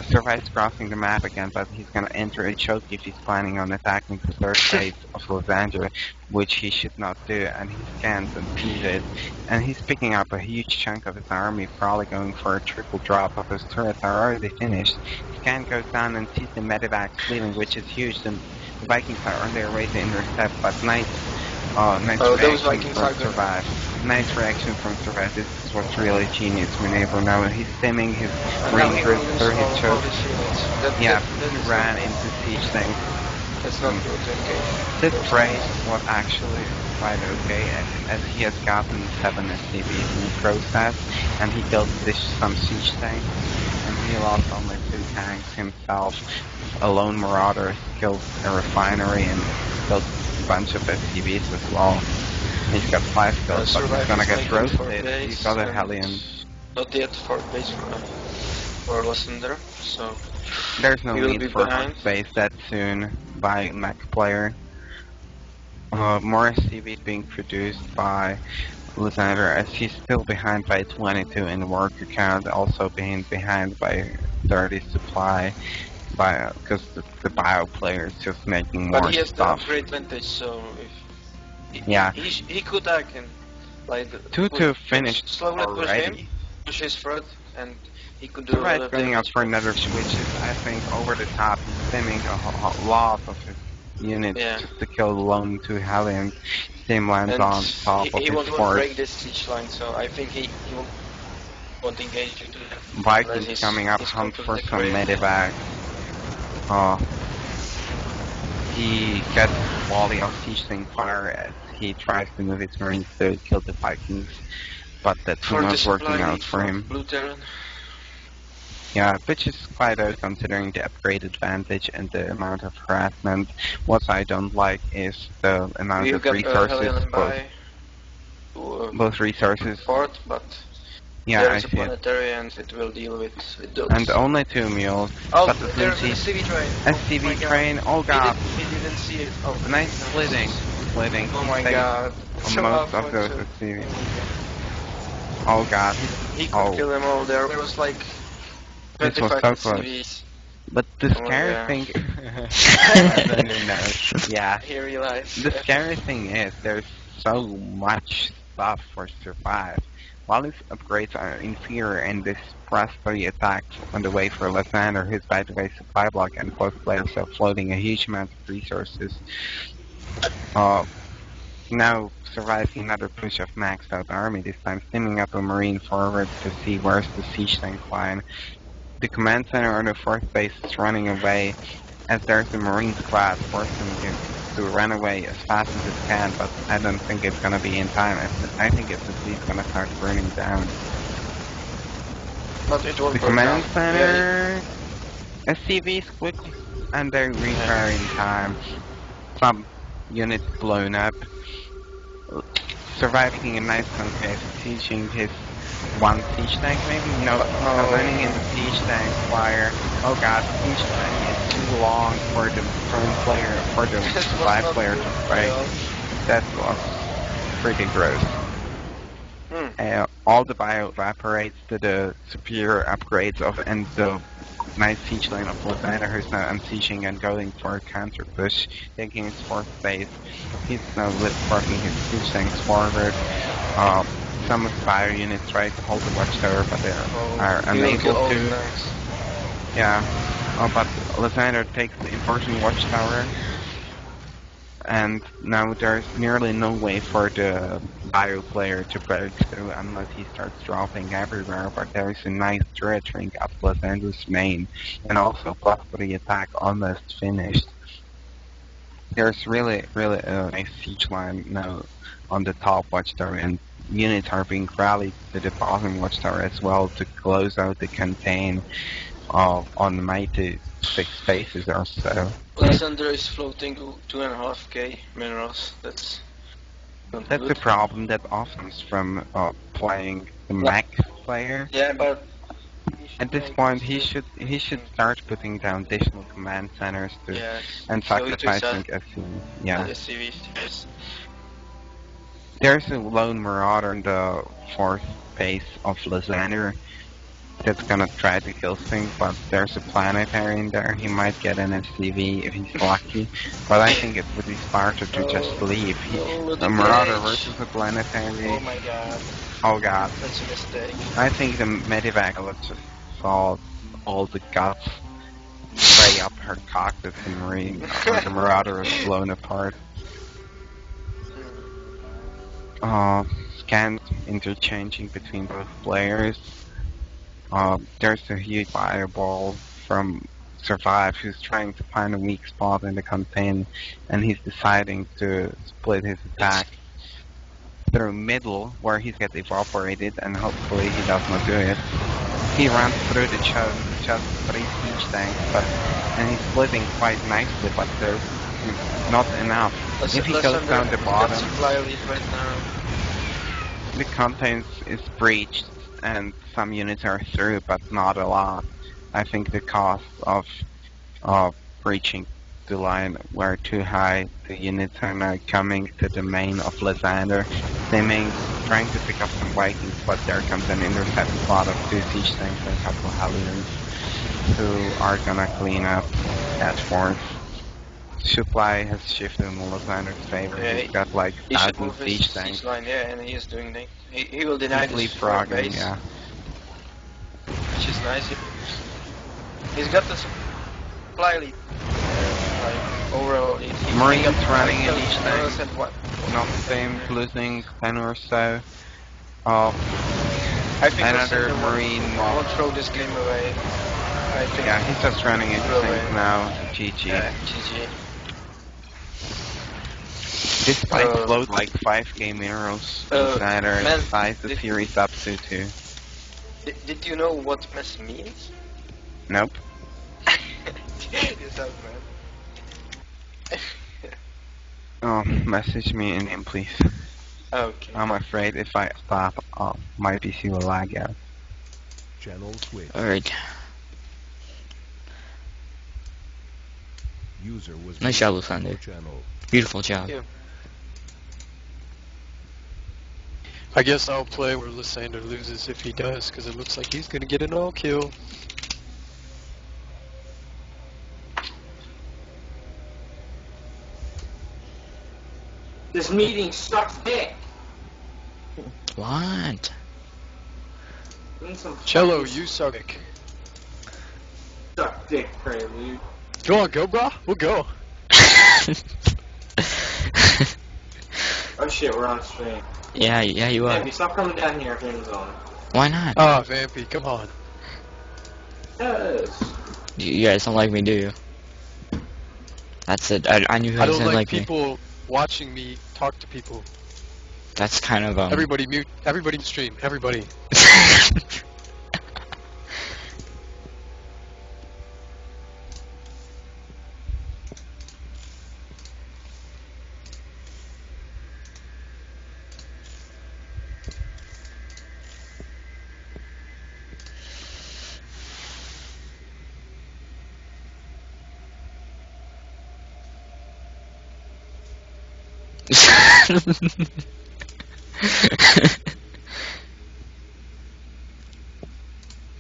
B: Survives crossing the map again, but he's gonna enter a choke if he's planning on attacking the third base of Lysander, which he should not do, and he scans and sees it, and he's picking up a huge chunk of his army, probably going for a triple drop, but his turrets are already finished. Scan goes down and sees the medevacs leaving, which is huge, and the Vikings are on their way to intercept, but nice
C: Those
B: reaction
C: Vikings
B: from
C: are good.
B: Survive. Nice reaction from Survive. This is what's really genius maneuver now. He's stimming his
C: Now
B: ring
C: he
B: through
C: ruins
B: his
C: all
B: choke.
C: his units.
B: Yeah,
C: That
B: he
C: is
B: ran
C: not,
B: into siege thing.
C: that's not good to engage.
B: This trade was actually quite okay, as he has gotten 7 SCVs in the process, and he killed some siege tanks, and he lost only 2 tanks himself. A lone marauder killed a refinery and killed a bunch of SCVs as well. He's got 5 kills, but he's gonna get roasted. He's got a Hellion.
C: Not yet for base for Lysander, so
B: There's no
C: he will
B: need
C: be
B: for
C: behind.
B: base that soon by mech player. More SCVs being produced by Lysander, as he's still behind by 22 in the worker count, also being behind by 30 supply, because the bio player is just making more
C: But he has the
B: stuff.
C: upgrade advantage, so if
B: Yeah.
C: he could act and like
B: 2-2 finished
C: slowly push him,
B: already.
C: push his front, and he could do a lot
B: Survive
C: of
B: going up
C: damage.
B: for another switches, I think, over the top. He's stimming a lot of his units
C: Yeah.
B: just to kill the lone 2 Hellions. Stim lands
C: And
B: on top of
C: he
B: his
C: won't
B: force.
C: break this siege line, so I think he won't engage into that.
B: Vikings
C: He's-
B: coming up,
C: he's
B: hunt for
C: completely
B: some
C: crazy.
B: medevac. He gets a volley of siege thing fire as he tries to move his marines to kill the Vikings, but that's
C: For the
B: not working
C: supply
B: out
C: need
B: for him.
C: Blue Terran.
B: Yeah, which is quite odd considering the upgrade advantage and the amount of harassment. What I don't like is the amount
C: You
B: of
C: got
B: resources,
C: Hellion by
B: both resources.
C: port, but
B: Yeah,
C: there
B: I
C: is a
B: see it.
C: planetary and it will deal with those.
B: And only 2 mules.
C: Oh,
B: but it
C: there's
B: means
C: an SCV train. Oh my
B: SCV
C: God.
B: train, oh god.
C: He didn't see it. Oh,
B: Nice splitting.
C: Oh my god.
B: On
C: So
B: most of those
C: unfortunate.
B: SCVs. Oh god.
C: He could
B: Oh.
C: kill them all. There was like
B: This was
C: 25
B: so close.
C: SCVs.
B: But the
C: Oh,
B: scary
C: yeah.
B: thing... I don't even know. Yeah.
C: He realized.
B: The scary thing is there's so much stuff for Survive. While his upgrades are inferior and this prosperity attack on the way for Lysander, who's by the way supply block, and both players are floating a huge amount of resources. Now surviving another push of maxed out army, this time stimming up a marine forward to see where's the siege tank line. The command center on the 4th base is running away, as there's a marine squad forcing him to run away as fast as it can, but I don't think it's gonna be in time. I think it's at least gonna start burning down.
C: But it won't
B: The
C: burn
B: command
C: down.
B: center... SCVs quickly, and they repair in time. Some units blown up. Surviving a nice concave, sieging his 1 siege tank maybe? No, running into siege tank fire. Oh god, siege tank is too long for the front player, for the
C: This was
B: supply
C: not
B: player
C: good
B: to
C: at
B: break.
C: all.
B: That was pretty gross. All the bio evaporates to the superior upgrades of and the nice siege line of Lysander, who's now unsieging and going for a counter push, taking his 4th base. He's now working his siege tanks forward. Some of the bio units try to hold the watchtower, but they are
C: He will
B: unable
C: kill all the
B: to.
C: tanks.
B: Yeah, but Lysander takes the important watchtower, and now there's nearly no way for the bio player to break through unless he starts dropping everywhere, but there is a nice turret ring up Lysander's main, and also plus 3 attack almost finished. There's really a nice siege line now on the top watchtower, and units are being rallied to the bottom watchtower as well to close out the campaign on mighty 6 phases or so.
C: Lysander is floating 2.5k minerals. That's not
B: That's
C: good.
B: a problem that often is from playing the mech player.
C: Yeah, but
B: At this point, he should start putting down additional command centers to
C: yes.
B: and
C: So it is
B: sacrificing SC. Yeah.
C: SCVs. Yes.
B: There's a lone marauder in the 4th base of Lysander that's gonna try to kill things, but there's a planetary in there. He might get an SCV if he's lucky, but I think it would be smarter to just leave. A marauder versus a planetary.
C: Oh my god,
B: Oh god.
C: that's a mistake.
B: I think the medivac will just saw all the guts spray up her cockpit and marine, or the marauder is blown apart. Scans interchanging between both players. There's a huge fireball from Survive who's trying to find a weak spot in the contain, and he's deciding to split his attack through middle, where he's get evaporated, and hopefully he does not do it. He runs through the just 3 siege tanks, and he's splitting quite nicely, but there's not enough. If he goes down the bottom,
C: supply lead right now.
B: the contains is breached and some units are through, but not a lot. I think the cost of breaching the line were too high. The units are now coming to the main of Lysander. They may trying to pick up some Vikings, but there comes an intercept squad of 2 siege tanks and a couple of Hallions who are gonna clean up that force. Supply has shifted in Lysander's favor.
C: Yeah,
B: He's got like
C: He should
B: 1,000
C: move his
B: siege tanks.
C: siege line, yeah, and he is doing that. He will deny
B: He's
C: this forward
B: leapfrogging,
C: base,
B: yeah.
C: which is nice. He's got the supply lead. Like, overall lead.
B: Marines running in each
C: tank.
B: tank.
C: And what?
B: Not the same, losing 10 or so.
C: I think
B: Another
C: Lysander
B: Marine.
C: won't throw this game away. I think.
B: Yeah, he's just running into
C: Throw
B: things
C: away.
B: now. GG.
C: Yeah, GG.
B: Despite
C: Uh,
B: float like 5k minerals, Lysander
C: man,
B: sized the
C: did-
B: series up to 2.
C: Did you know what mess means?
B: Nope.
C: Check this out, man.
B: Oh, message me in him, please.
C: Okay.
B: I'm afraid if I stop, my PC will lag out.
F: Channel switch.
A: Alright.
F: User was
A: Nice job, Lysander.
F: channel.
A: Beautiful job.
C: Yeah.
D: I guess I'll play where Lysander loses if he does, because it looks like he's gonna get an all kill.
G: This meeting sucks dick.
A: What?
G: We need some
D: Cello,
G: fucking
D: you suck.
G: suck dick, Prelude.
D: Go on, go, brah. We'll go.
G: Oh shit, we're on stream.
A: yeah, you are.
G: Baby, stop coming down here if you're in the zone.
A: Why not?
D: Ah, Vampy, come on.
G: Yes.
A: You guys don't like me, do you? That's it. I knew you
D: I
A: guys
D: don't
A: didn't
D: like
A: like me.
D: people watching me talk to people.
A: That's kind of
D: Everybody mute. Everybody stream. Everybody.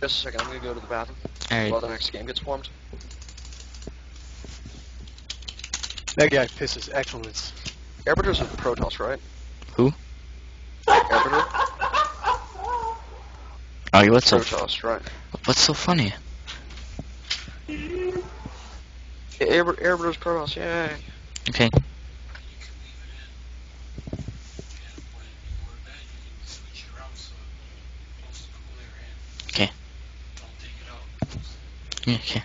E: Just a second, I'm gonna go to the bathroom
A: Alright.
E: while the next game gets formed.
D: That guy pisses excellence.
E: Arbiter's with Protoss, right?
A: Who?
E: Arbiter?
A: Oh, what's so
E: Protoss, right.
A: what's so funny?
E: Yeah, Arbiter's Protoss, yay.
A: Okay. Okay. Yeah, okay.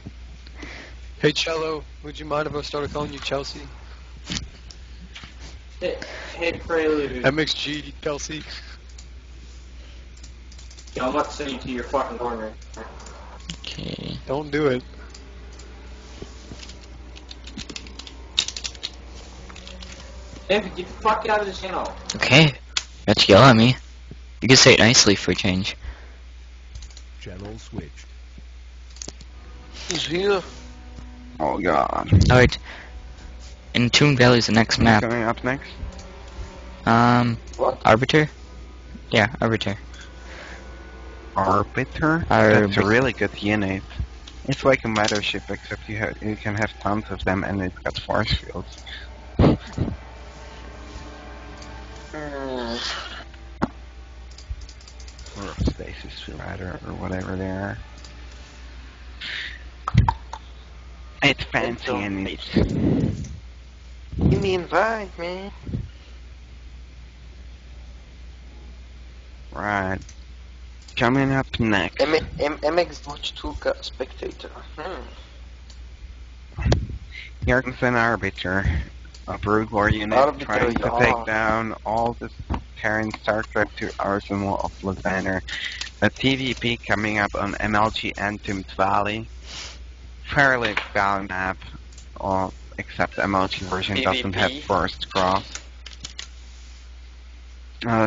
D: Hey, Cello, would you mind if I started calling you Chelsea?
G: Hey, Prelude.
D: MxG, Chelsea.
G: Yo, I'm about to send you to your fucking corner.
A: Okay.
D: Don't do it.
G: Baby, get the fuck out of the channel.
A: Okay. Let's yell at me. You can say it nicely for a change.
F: Channel switched.
E: He's here.
B: Oh god.
A: Alright. Entombed Valley is the next map.
B: Coming up next?
C: What?
A: Arbiter? Yeah, Arbiter.
B: Arbiter? That's a really good unit. It's like a mothership, except you can have tons of them, and it's got force fields.
C: Hmm.
B: Or stasis field, rather, or whatever they are. It's fancy and neat.
C: Give me invite, man.
B: Right. Coming up next.
C: MX Watch 2 spectator.
B: Here comes an Arbiter. A Brood War unit
C: Arbiter,
B: trying to
C: yeah.
B: take down all the Terran Star Trek 2 arsenal of Lysander. A TVP coming up on MLG Entombed Valley. Fairly balanced map, except the MLG version doesn't have
C: PvP.
B: forced cross.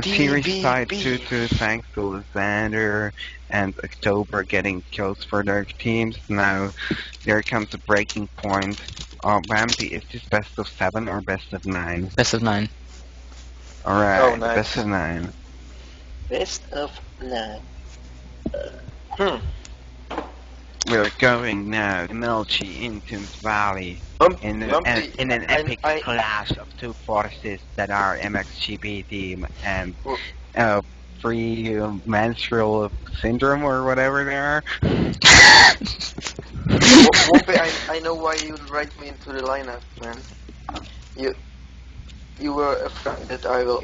B: Series side 2-2 thanks to Lysander and October getting kills for their teams. Now there comes a breaking point. Vampy, is this best of 7 or best of 9?
A: Best of 9.
B: Alright,
C: Oh, nice.
B: best of 9.
C: Best of 9.
B: We're going now to MLG Entombed Valley in an epic clash of two forces that are MxGB team and free menstrual syndrome or whatever they are.
C: Wompe, I know why you'd write me into the lineup, man. You were afraid that I will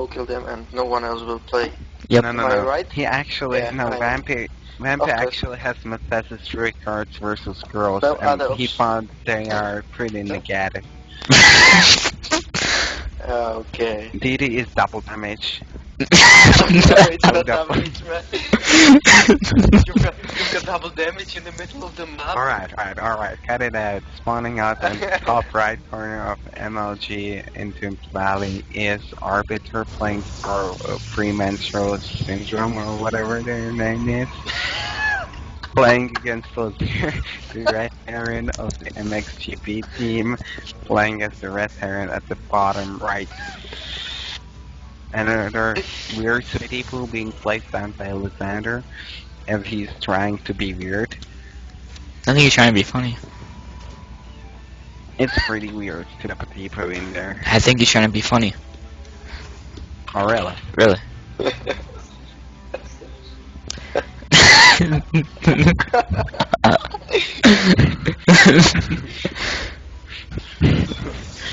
C: kill them and no one else will play.
A: Yep.
B: No.
C: Am I right?
B: He actually,
C: Yeah,
B: Vampy actually has necessary cards versus girls,
C: No
B: and
C: other
B: he
C: option.
B: found they are pretty negative.
C: Okay.
B: DD is double damage.
C: No, it's not
B: Hold up.
C: damage, man. You've got double damage in the middle of the map.
B: Alright, cut it out. Spawning out in the top right corner of MLG Entombed Valley is Arbiter playing for Premenstrual Syndrome or whatever their name is. Playing against the Red Heron of the MxGB team, playing as the Red Heron at the bottom right. Another weird city pool being placed down by Lysander, and he's trying to be weird.
A: I think he's trying to be funny.
B: It's pretty weird to put people in there.
A: I think he's trying to be funny.
B: Oh, really?
A: Really.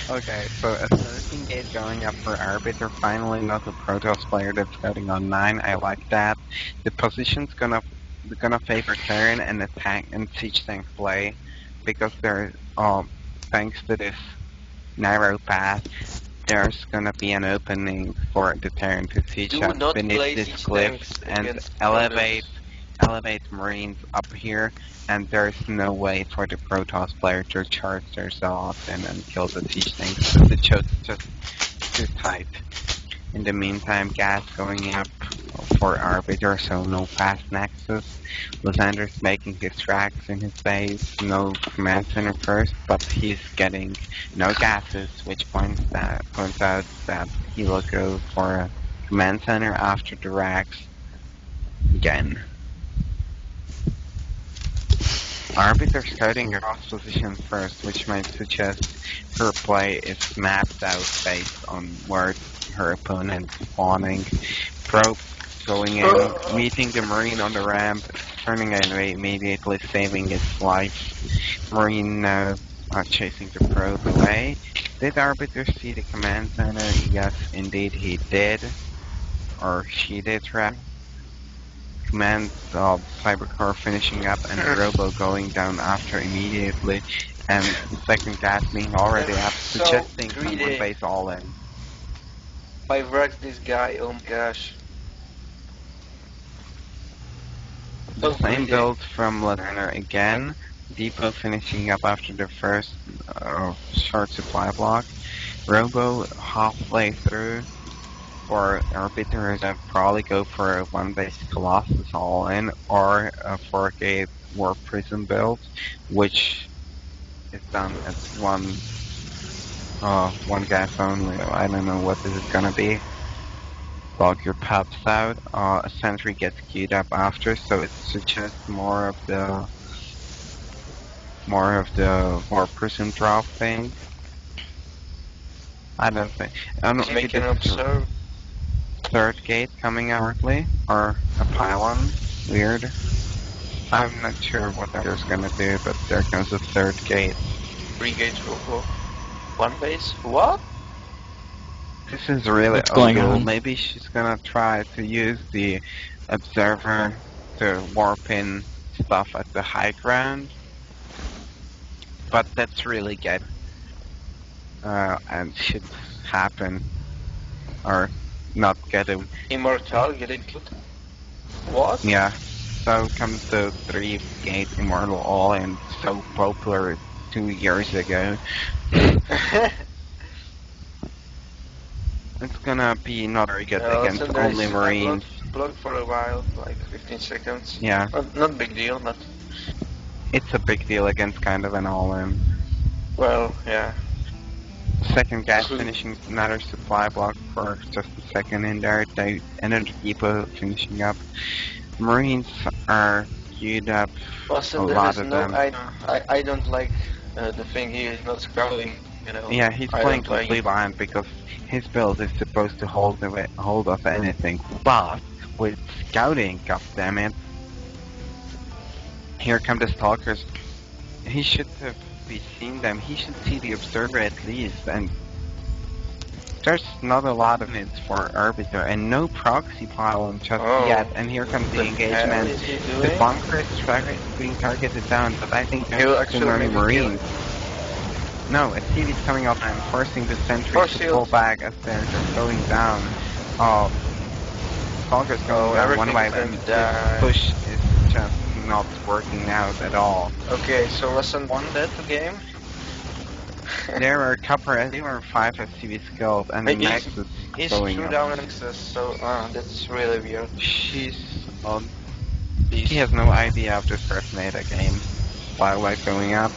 B: Okay, so a 13 gate going up for Arbiter, finally not a Protoss player that's voting on 9, I like that. The position's gonna favor Terran and the tank and siege tank play, because there, thanks to this narrow path, there's gonna be an opening for the Terran to siege
C: Do
B: up
C: not
B: beneath
C: play
B: these
C: siege
B: cliffs
C: tanks
B: and
C: against
B: elevate Marines up here, and there's no way for the Protoss player to charge themselves in and kill the siege tanks. The choke's just too tight. In the meantime, gas going up for Arbiter, so no fast nexus. Lysander's making his tracks in his base, no command center first, but he's getting no gases, which points out that he will go for a command center after the racks again. Arbiter scouting cross position first, which might suggest her play is mapped out based on where her opponent is spawning. Probe going in, meeting the Marine on the ramp, turning away immediately, saving its life. Marine now chasing the probe away. Did Arbiter see the command center? Yes, indeed he did. Or she did, rather. Command Cybercore finishing up and a Robo going down after immediately, and the second gas being already up, suggesting someone base all in.
C: I wrecked this guy, oh my gosh.
B: The same build from Lerner again, Depot finishing up after the first short supply block, Robo halfway through. For Arbiters, I'd probably go for a 1-base Colossus all-in, or a 4-gate War Prism build, which is done as one one gas only. I don't know what this is gonna be. Log your pubs out. A sentry gets queued up after, so it suggests more of the 4% drop thing. I don't think. I don't know
C: He's
B: if
C: making
B: it
C: an
B: is
C: observe.
B: third gate coming outwardly or a pylon. Weird. I'm not sure what there's gonna do, but there comes a third gate.
C: Brigade will go. One base? What?
B: This is really
A: What's going
B: ogle.
A: on?
B: Maybe she's gonna try to use the observer to warp in stuff at the high ground. But that's really good. And should happen. Or not get him.
C: Immortal getting killed? What?
B: Yeah. So comes the 3-gate Immortal All-In, so popular 2 years ago. It's gonna be not very good against
C: Listen, there
B: only
C: is
B: Marines.
C: blocked for a while, like 15 seconds.
B: Yeah,
C: Not big deal, not.
B: it's a big deal against kind of an all-in.
C: Well, yeah.
B: Second gas finishing another supply block for just a second in there. The energy depot finishing up. Marines are queued up.
C: Listen,
B: A
C: there
B: lot
C: is
B: of
C: no.
B: them.
C: I don't like the thing he is not scouting, you know.
B: Yeah, he's
C: I
B: playing
C: don't like
B: completely
C: it.
B: behind because his build is supposed to hold off anything. But with scouting, goddammit. Here come the stalkers. He should have seen them. He should see the observer at least. And there's not a lot of needs for Arbiter and no proxy pylon just yet. And here comes the
C: What the hell
B: engagement.
C: is he
B: The
C: doing?
B: bunker is being targeted down, but I think
C: He'll
B: there's too
C: actually
B: many
C: maybe kill
B: Marines. No, a TV's coming up and forcing the sentries
C: Force
B: to
C: shield.
B: pull back as they're going down. Stalker's going down one
C: everything
B: way,
C: is
B: and
C: going to
B: this
C: die.
B: push is just not working out at all.
C: Okay, so lesson 1 dead to game.
B: There are 5 SCVs killed, and the
C: Maybe
B: Nexus
C: He's
B: going
C: threw
B: up.
C: down an access, so that's really weird.
B: She's on. He has no idea of this first meta game. Firelight going up.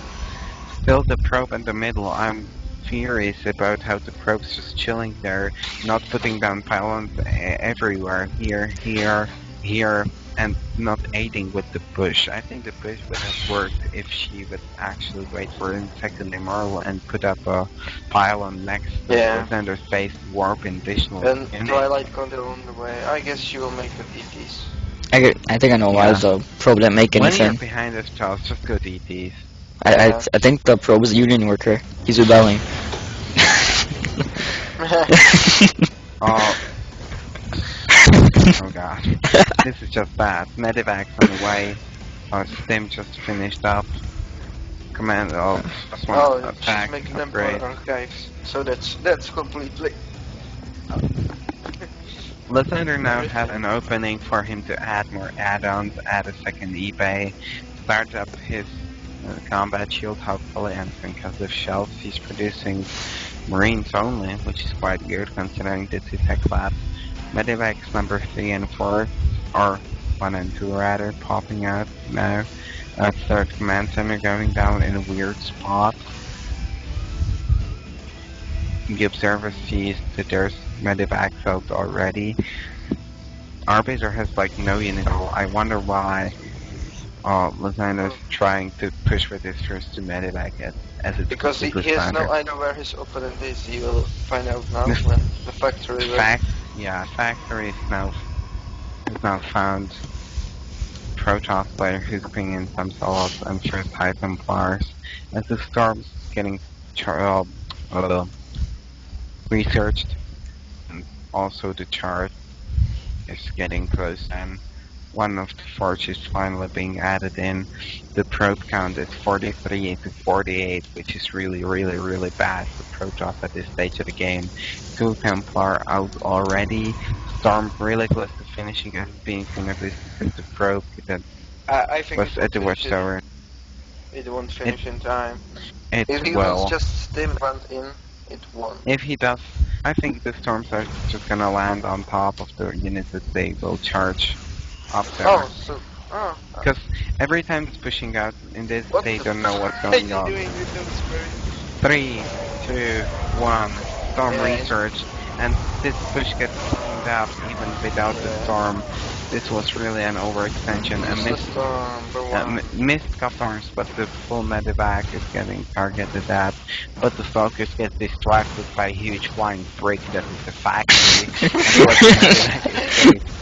B: Still the probe in the middle. I'm furious about how the probe's just chilling there, not putting down pylons everywhere. Here, and not aiding with the push. I think the push would have worked if she would actually wait for a second Immortal and put up a pylon next to
C: Yeah.
B: Lysander's base to warp in additional
C: And
B: units.
C: Twilight Condor on the way. I guess she will make the DTs.
A: I think I know why
B: Yeah.
A: the probe didn't make
B: When you're
A: anything.
B: behind us, Charles, just go DTs.
A: I think the probe is a union worker. He's rebelling.
B: Oh. Oh god. This is just bad. Medevac's on the way. Stim just finished up. Command of just one
C: Oh,
B: attack
C: she's making them for
B: upgrade.
C: archives. So that's completely.
B: Lysander now had an opening for him to add more add-ons, add a second eBay, start up his combat shield hopefully, and concussive shells. He's producing Marines only, which is quite weird considering the 2 tech labs. Medivacs number 3 and 4, or 1 and 2 rather, popping out now. Third command center going down in a weird spot. The observer sees that there's Medivacs out already. Arbiter has like no unit. I wonder why Lysander's trying to push with his first 2 Medivac as it's
C: Because he
B: super
C: has no
B: standard.
C: idea where his opponent is. He will find out now when the factory will.
B: Factory is now found. Protoss player who's bringing in some solos and first High Templars. As the storm's getting researched, and also the chart is getting close, and one of the forges finally being added in. The probe count is 43 to 48, which is really, really, really bad for Protoss at this stage of the game. 2 Templar out already. Storm really close to finishing as being finished because the probe that
C: I think
B: was at the watchtower.
C: It won't finish in time.
B: It
C: If he
B: will.
C: was just stim went in, it won't.
B: If he does, I think the storms are just gonna land on top of the units that they will charge up there.
C: Oh, so
B: Because every time it's pushing out in this,
C: what
B: they
C: the
B: don't know what's
C: fuck are
B: going
C: you
B: on.
C: doing with those birds?
B: 3, 2, 1 storm
C: Yeah,
B: research, and this push gets cleaned up even without the
C: Yeah.
B: storm. This was really an overextension. A
C: Useless storm, number one.
B: missed cutters, but the full medevac is getting targeted at. But the focus gets distracted by a huge flying brick that is the factory, and plus the medevac escapes.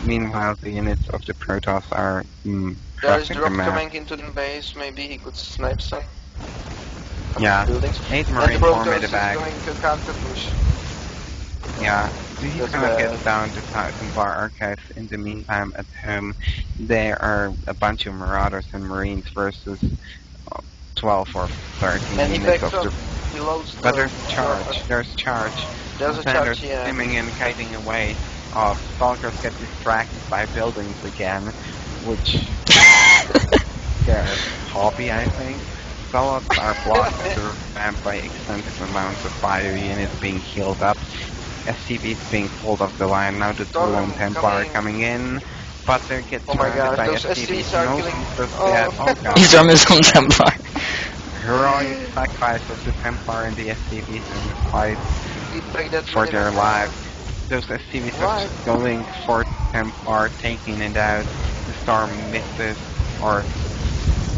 B: Meanwhile, the units of the Protoss are
C: There is
B: crossing the
C: drop
B: map.
C: coming into the base, maybe he could snipe some of
B: Yeah,
C: the buildings.
B: 8
C: And the
B: Marine, 4
C: Protoss is
B: medevac.
C: going to counter push.
B: Yeah, he's
C: That's
B: gonna
C: bad.
B: get down to Templar Archives. In the meantime, at home, there are a bunch of Marauders and Marines versus 12 or 13
C: And he
B: units
C: backs
B: of
C: up.
B: the.
C: He loads
B: But
C: the...
B: there's charge. There's charge.
C: There's a
B: Sanders
C: charge, yeah.
B: swimming and kiting away. Stalkers get distracted by buildings again, which their hobby, I think. Zealots are blocked at the ramp by extensive amounts of fire units being healed up. SCVs being pulled off the line. Now the
C: Storm
B: Lone Templar are coming in, but they get
C: Oh my
B: surrounded
C: gosh,
B: by
C: those
B: SCVs.
C: SCVs are
B: No
C: killing...
B: seems to
C: Oh.
B: oh god.
A: He's from his own Templar.
B: Heroic sacrifice of the Templar and the SCVs in the fight
C: Take that
B: for their
C: medevac.
B: lives. Those SCVs are
C: Why?
B: just going for Templar, taking it out. The storm misses or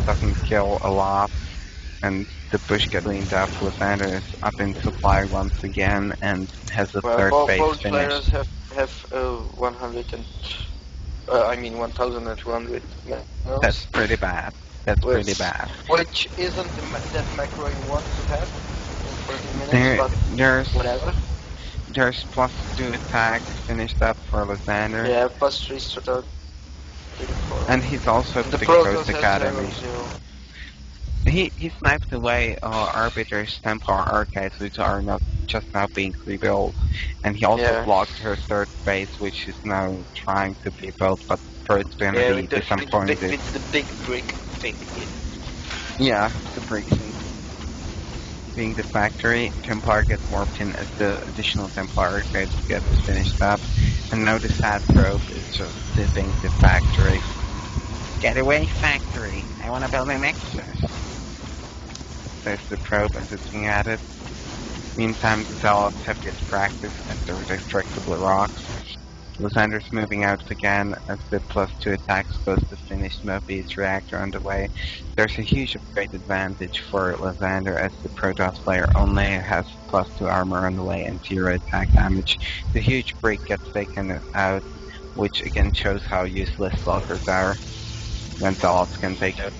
B: doesn't kill a lot, and the push gets cleaned up. Lysander is up in supply once again and has the
C: Well,
B: third
C: both
B: phase
C: players
B: finished.
C: have 100 and... I mean 1200
B: That's
C: miles.
B: pretty bad. That's
C: Which-
B: pretty bad.
C: Which isn't that macro you want to have in 14 minutes,
B: There,
C: but
B: there's
C: whatever.
B: there's +2 attacks finished up for Lysander,
C: Yeah, plus 3 start.
B: and he's also
C: The
B: the
C: Protoss
B: Ghost
C: has
B: Academy.
C: 0.
B: He sniped away Arbiter's Templar archives, which are not just now being rebuilt, and he also
C: Yeah.
B: blocked her third base, which is now trying to be built, but it's gonna
C: Yeah,
B: be
C: with the
B: disappointed.
C: big brick thing.
B: Yeah, the brick thing. Being the factory, Templar gets warped in as the additional Templar archives gets finished up, and now the sad probe is just zipping the factory. Get away, factory! I wanna build an Nexus! There's the probe and zipping at it. Meantime, the Zealots have get practice at their destructible rocks. Lysander's moving out again as the +2 attacks goes to finish Mobius reactor underway. There's a huge upgrade advantage for Lysander as the Protoss player only has +2 armor on the way and 0 attack damage. The huge break gets taken out, which again shows how useless Stalkers are when Zealots can take it.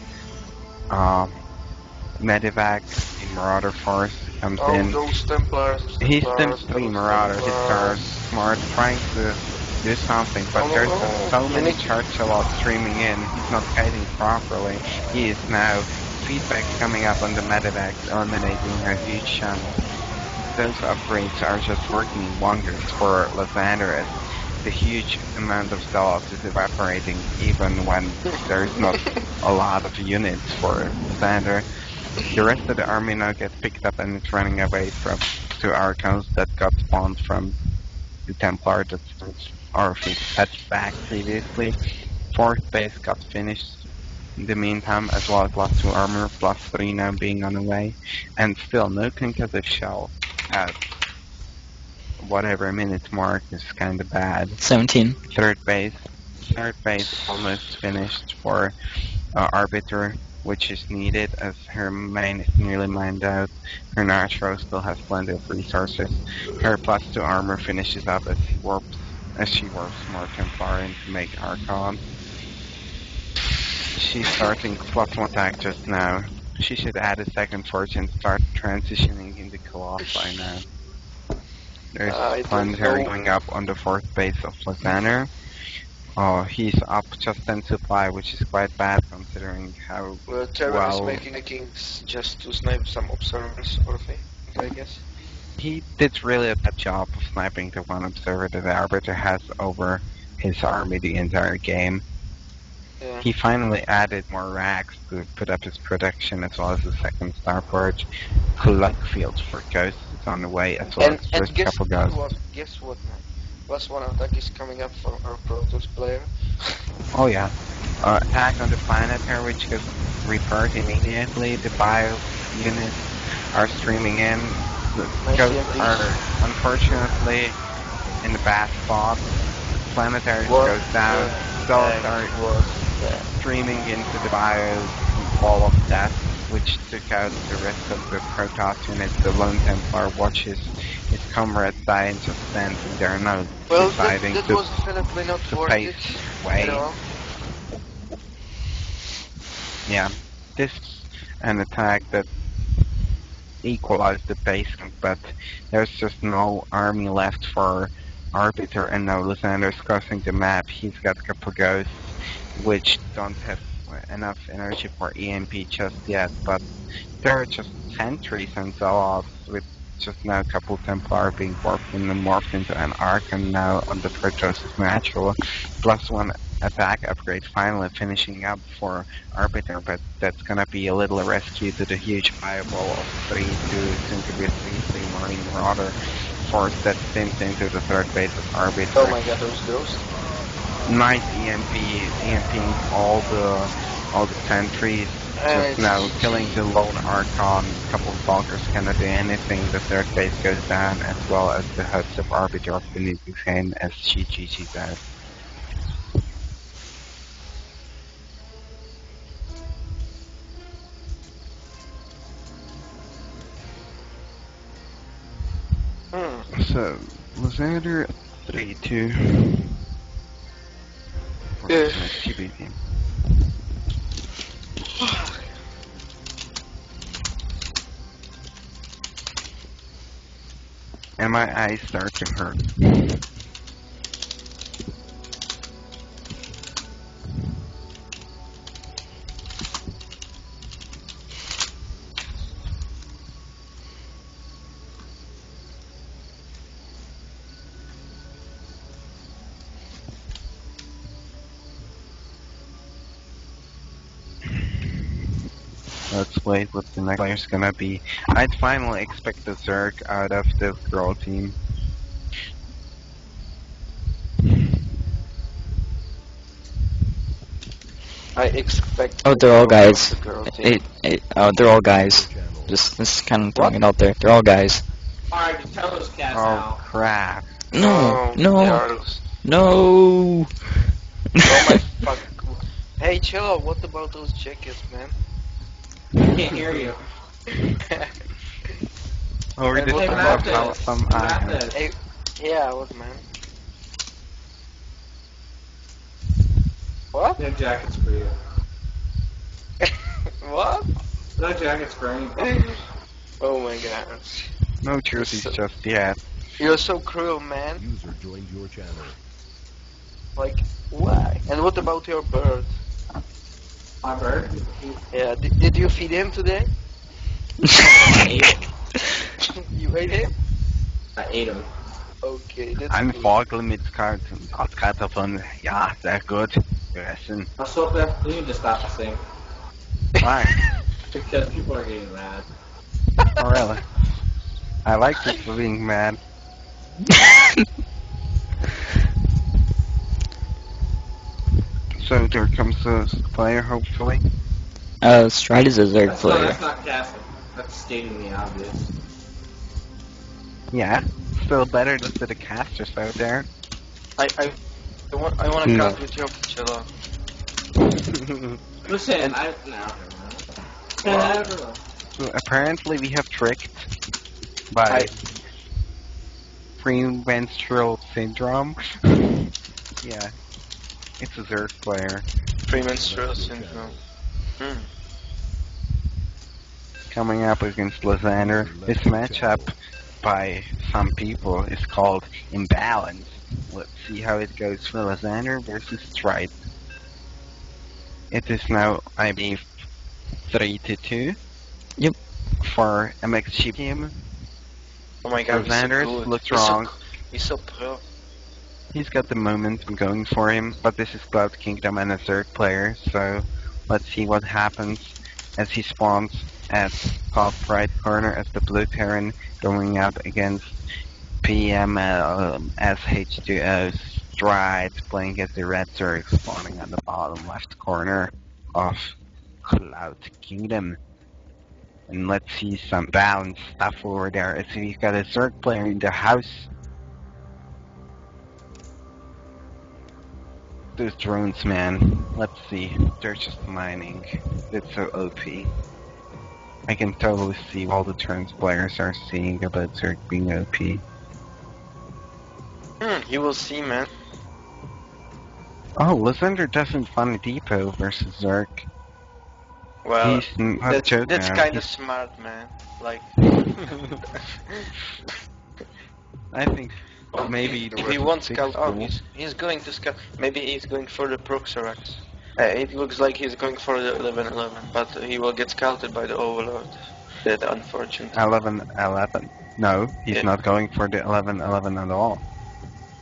B: Medevac, the Marauder Force, comes
C: Oh,
B: in.
C: those Templars.
B: He
C: Templars,
B: stims 3
C: those
B: Marauders. His are
C: Templars.
B: smart, trying to do something, but
C: Oh,
B: there's
C: no.
B: so
C: You
B: many
C: need-
B: Churchillots streaming in. He's not kiting properly. He is now feedback coming up on the medevac, eliminating a huge chunk. Those upgrades are just working wonders for Lysander as the huge amount of Zealots is evaporating even when there's not a lot of units for Lysander. The rest of the army now gets picked up and it's running away from to Archons that got spawned from the Templar that are fetched back previously. Fourth base got finished in the meantime, as well as +2 armor, +3 now being on the way, and still no concussive shell at whatever minute mark is kinda bad.
A: 17.
B: Third base almost finished for Arbiter, which is needed as her main is nearly mined out. Her Nitro still has plenty of resources. Her +2 armor finishes up as she warps more Templar in to make Archon. She's starting +1 attack just now. She should add a second forge and start transitioning into Colossi now. There's
C: I don't
B: Planetary
C: know.
B: going up on the fourth base of Lysander. He's up just 10 supply, which is quite bad considering how
C: Well, Terror is
B: well
C: making Kings just to snipe some observers or thing, I guess.
B: he did really a bad job of sniping the one observer that the Arbiter has over his army the entire game.
C: Yeah.
B: He finally added more racks to put up his production as well as the second star purge. Luck fields for ghosts is on the way as well as first
C: guess
B: couple ghosts.
C: guess what, man? +1 attack is coming up for our Protoss player.
B: Oh yeah. Attack on the planetary which gets repaired immediately. The bio units are streaming in. The
C: Nice
B: ghosts
C: EMPs.
B: are unfortunately in the bad spot. Planetaris
C: What
B: goes down.
C: the
B: Dolls
C: heck
B: are
C: was that?
B: streaming into the BIOS wall of death, which took out the rest of the Protoss unit. The Lone Templar watches his comrades die and just standing there now,
C: Well,
B: deciding
C: that
B: to,
C: was definitely not
B: to
C: worth
B: pace
C: it
B: way.
C: at all.
B: Yeah, this an attack that equalized the basement, but there's just no army left for Arbiter, and now Lysander's crossing the map. He's got a couple ghosts, which don't have enough energy for EMP just yet, but they're just sentries and so-offs, with just now a couple Templar being warped in and morphed into an Archon now on the Protoss natural, plus one attack upgrade finally finishing up for Arbiter, but that's gonna be a little rescue to the huge fireball of 3-2, soon to be 3-3 Marine Marauder force that spins into the third base of Arbiter.
C: Oh my god, those ghosts.
B: Nice EMPing all the sentries, just
C: it's
B: now
C: GG.
B: killing the lone Archon. A couple of Valkyrs cannot do anything. The third base goes down, as well as the hubs of Arbiter of beneath his hand, as GG does. So, Lysander 3-2. For
C: Yeah.
B: MxG team. And my eyes start to hurt. Let's wait what the next player's gonna be. I'd finally expect a Zerg out of the girl team.
C: I expect.
A: Oh, they're all guys.
C: The girl team.
A: They're all guys.
F: Channel.
A: Just kind of throwing it out there. They're all guys.
G: Alright, just tell those cats
B: Oh
G: now.
B: crap.
A: No,
C: They
A: no,
C: are those.
A: no.
C: Oh my fuck. Hey, chill. What about those jackets, man?
G: I can't hear you.
B: Oh, we're
C: Hey,
B: just
C: what
B: talking
C: about
B: about
G: this?
B: some
G: What about
B: items.
G: this?
C: Hey, yeah, what, man? What?
G: No jackets for you.
C: What?
G: No jackets for anybody.
C: Oh my god.
B: No jerseys
C: So-
B: just yet.
C: You're so cruel, man.
F: User joined your channel.
C: Like, why? And what about your bird?
G: My bird?
C: Yeah, did you feed him today?
G: I ate him.
C: You ate him?
G: I ate him.
C: Okay, that's
B: Ein
C: good.
B: Vogel mit Kartoffeln. Ja, sehr gut. Essen.
G: I still have to need to stop this thing.
B: Why?
G: Because people are getting mad.
B: Oh, really? I like people being mad. So there comes the player, hopefully.
A: Stride is a Zerg
G: That's
A: player.
G: not casting. That's stating the obvious.
B: Yeah, still better than the casters out there.
C: I want to
B: No.
C: cut with your cello.
G: Listen, I no.
B: So apparently we have tricked by premenstrual syndrome. Yeah, it's a Zerg player.
C: Premenstrual syndrome. Hmm.
B: Coming up against Lysander. This matchup by some people is called Imbalance. Let's see how it goes for Lysander versus Stride. It is now, I believe, 3-2.
A: Yep.
B: For MxG team.
C: Oh my god,
B: Lysander
C: he's so good.
B: looks wrong.
C: He's so pro.
B: He's got the momentum going for him, but this is Cloud Kingdom and a Zerg player, so let's see what happens as he spawns at top right corner as the blue Terran going up against PMS H20 Stride playing as the red Zerg spawning at the bottom left corner of Cloud Kingdom. And let's see some balanced stuff over there. So we've got a Zerg player in the house. Those drones, man. Let's see. They're just mining. It's so OP. I can totally see all the turns players are seeing about Zerg being OP.
C: You will see, man.
B: Oh, Lysander doesn't fund a depot versus Zerg.
C: Well,
B: He's not joking.
C: that's kind of smart, man. Like,
B: I think maybe
C: if he wants scout, he's going to scout. Maybe he's going for the Proxerax. It looks like he's going for the 11-11, but he will get scouted by the Overlord. That unfortunate.
B: 11-11. No, he's not going for the 11-11 at all.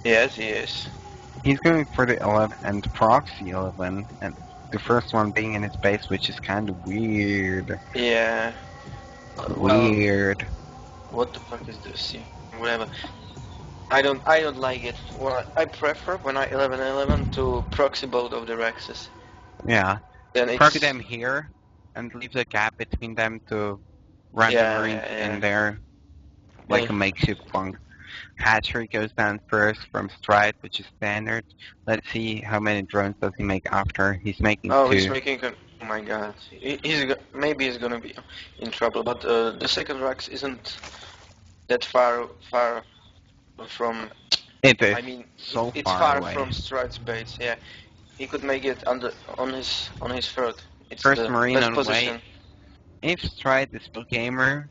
C: Yes, he is.
B: He's going for the 11 and the proxy 11, and the first one being in his base, which is kind of weird.
C: Yeah.
B: Weird.
C: What the fuck is this? Yeah, whatever. I don't like it. Well, I prefer when I 11-11 to proxy both of the Rexes.
B: Yeah.
C: Then it's
B: Proxy them here and leave a gap between them to run the Marines in there, like a makeshift bunk. Hatchery goes down first from Stride, which is standard. Let's see how many drones does he make after. He's making 2.
C: He's making. Oh my god. Maybe he's gonna be in trouble. But the second Rex isn't that far from.
B: It is.
C: I mean,
B: so
C: it's
B: far
C: far
B: away.
C: from Stride's base. Yeah, he could make it on his third. It's
B: First
C: the
B: Marine
C: best
B: on
C: position.
B: way. If Stride is pro gamer,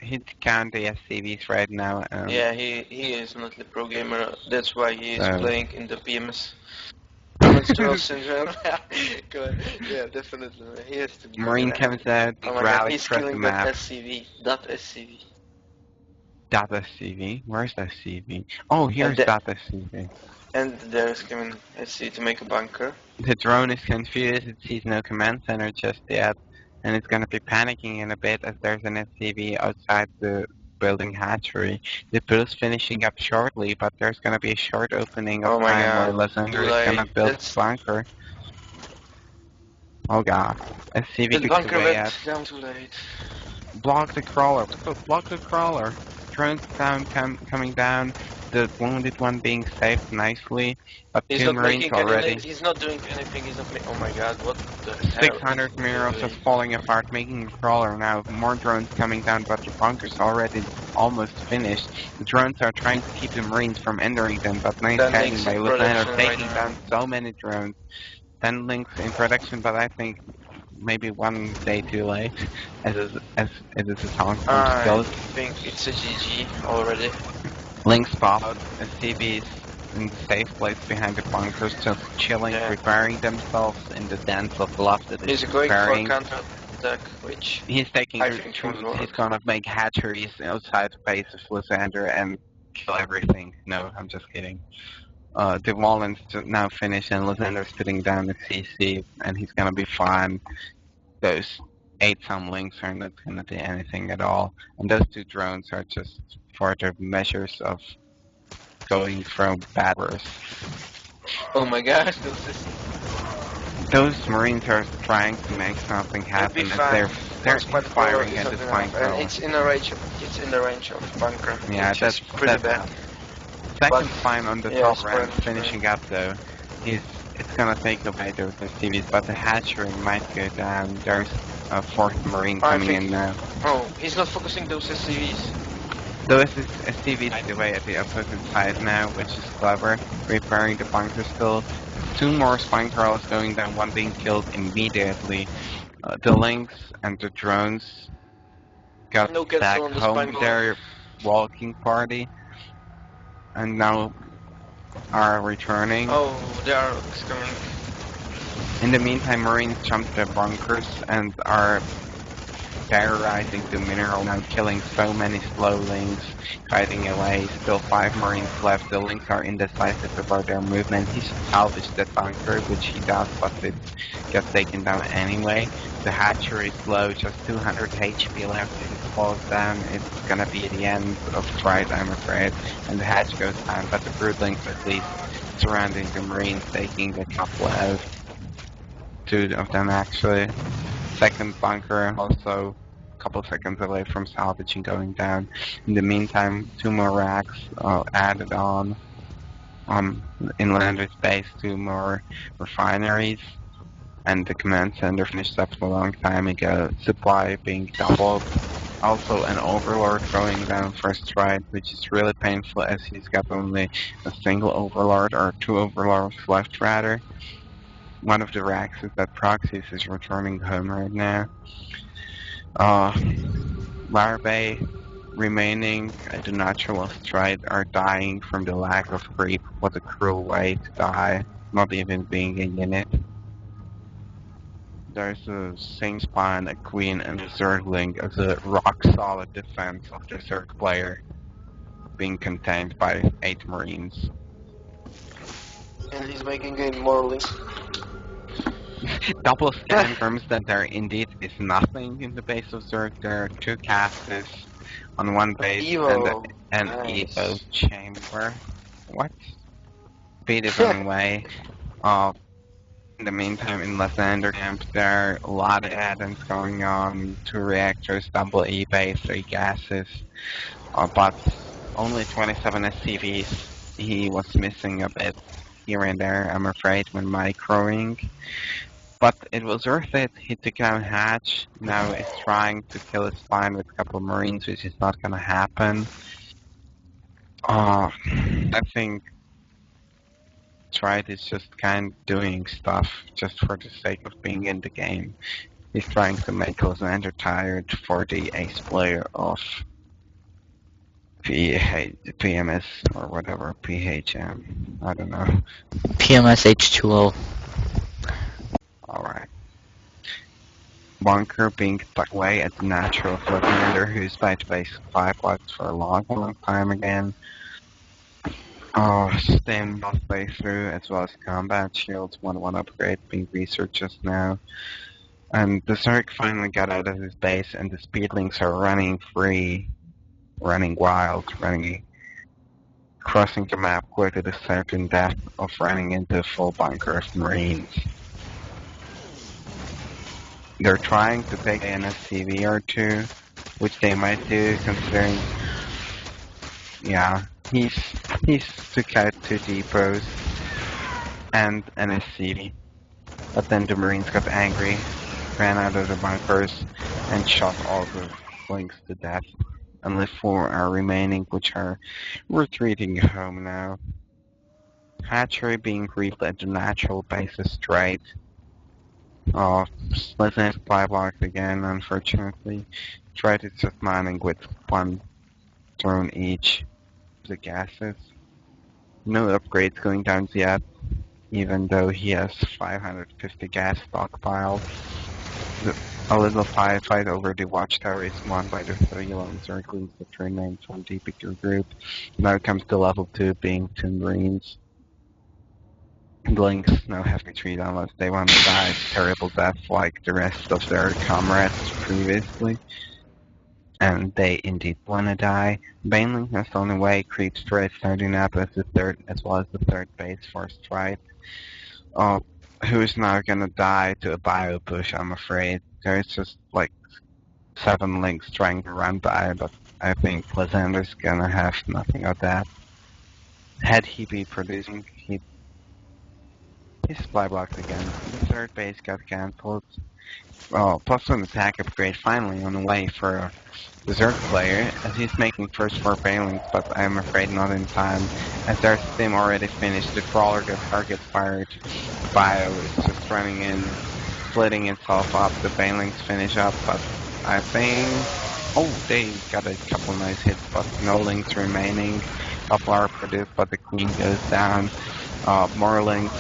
B: he'd count the SCVs right now.
C: Yeah, he is not the pro gamer. That's why he is playing in the PMS. Menstrual syndrome. Good. Yeah, definitely. He has to be.
B: Marine comes out,
C: Oh my god, he's killing that SCV. That SCV.
B: Dot SCV? Where's SCV? Oh, here's dot SCV.
C: And there's coming SCV to make a bunker.
B: The drone is confused. It sees no command center just yet. And it's gonna be panicking in a bit as there's an SCV outside the building hatchery. The build's finishing up shortly, but there's gonna be a short opening of time where Lysander is gonna build a bunker. Oh god. SCV
C: the bunker went down too late.
B: Block the crawler. Block the crawler. Drones down, coming down. The wounded one being saved nicely. But
C: He's
B: 2
C: not
B: Marines
C: making
B: already.
C: he's not doing anything. He's not oh my god, what the hell?
B: 600 minerals just falling apart, making the crawler now. More drones coming down, but the bunker's already almost finished. The drones are trying to keep the Marines from entering them, but nice fighting by Lysander taking down so many drones. 10 links in production, but I think maybe 1 day too late, as it is a song from
C: I think it's a GG already.
B: Link spotted, SCVs in the safe place behind the bunkers, just chilling, preparing themselves in the dance of love that is preparing.
C: He's going for counter-attack, which
B: he's taking he's gonna make hatcheries outside the base of Lysander and kill everything. No, I'm just kidding. The Wallens now finished and Lysander's putting down the CC and he's gonna be fine. Those 8-some links are not gonna do anything at all. And those 2 drones are just further measures of going from bad worse.
C: Oh my gosh,
B: those Marines are trying to make something happen as they're firing at the flank.
C: And it's in the range of bunker.
B: Yeah, that's
C: pretty bad.
B: Second spine on the top ramp finishing up though. It's gonna take away those SCVs, but the hatchery might go down. There's a 4th Marine coming in now.
C: Oh, he's not focusing those SCVs.
B: Those SCVs away at the opposite side now, which is clever. Repairing the bunker still. 2 more spine crawlers going down, 1 being killed immediately. The links and the drones got back home their walking party. And now are returning.
C: Oh, they are coming.
B: In the meantime, Marines jumped their bunkers and are terrorizing the mineral now, killing so many slow links, fighting away. Still 5 Marines left. The links are indecisive about their movement. He should salvage that bunker, which he does, but it gets taken down anyway. The hatchery is low, just 200 HP left. If it falls down, it's gonna be the end of Stride, I'm afraid. And the hatch goes down, but the broodlings at least surrounding the Marines, taking a couple out. 2 of them actually. Second bunker also couple seconds away from salvage and going down. In the meantime, 2 more racks added on Inlander's base, 2 more refineries, and the command center finished up a long time ago. Supply being doubled. Also an overlord going down first right, which is really painful as he's got only a single overlord, or 2 overlords left rather. One of the racks is that Proxies is returning home right now. Larvae remaining at the natural stride are dying from the lack of creep. What a cruel way to die, not even being a unit. There's a Saint Spawn, a Queen, and a Zergling as a rock-solid defense of the Zerg player, being contained by 8 Marines.
C: And he's making a Morley.
B: Double confirms that there indeed is nothing in the base of Zerg. There are 2 casters on one base
C: Evo.
B: and an
C: Nice.
B: Evo chamber. What? Speed is on the way. In the meantime, in Lysander camp, there are a lot of add-ins going on. 2 reactors, double E-base, 3 gases, but only 27 SCVs. He was missing a bit here and there, I'm afraid, when microing. But it was worth it. He took down Hatch. Now he's trying to kill his spine with a couple of Marines, which is not gonna happen. I think Trite is just kind of doing stuff just for the sake of being in the game. He's trying to make Lysander tired for the ace player of PMS or whatever, PHM, I don't know.
A: PMS H20.
B: Alright. Bunker being tucked away at the natural of Lysander, who's by the base 5 blocks for a long time again. Stem halfway through, as well as combat shields, 1-1 upgrade being researched just now. And the Zerg finally got out of his base, and the speedlings are running free, running wild, crossing the map quick to the certain death of running into a full bunker of Marines. They're trying to take an SCV or 2, which they might do, considering, yeah, he's took out 2 depots and an SCV. But then the Marines got angry, ran out of the bunkers, and shot all the flanks to death. Only 4 are remaining, which are retreating home now. Hatchery being reeled at the natural bases straight. Lysander supply blocked again, unfortunately. Straight is just mining with 1 drone each. The gases. No upgrades going down yet, even though he has 550 gas stockpiled. A little firefight over the watchtower is won by the 3 lone Zerglings that remain from the bigger group. Now comes to level 2 being 2 Marines. The Lynx now have to retreat unless they want to die terrible death like the rest of their comrades previously. And they indeed want to die. Baneling has on the way, creep straight starting up as well as the third base for Stride. Who's now gonna die to a bio push, I'm afraid. There's just like 7 links trying to run by, but I think Lysander's gonna have nothing of that. Had he be producing, he's supply blocked again. The third base got cancelled. Plus 1 attack upgrade finally on the way for the Zerg player, as he's making first 4 Banelings, but I'm afraid not in time, as their stim already finished. The crawler that target fired bio is just running in, splitting itself up. The Banelings finish up, but I think... Oh, they got a couple nice hits, but no links remaining. Couple are produced, but the Queen goes down. More links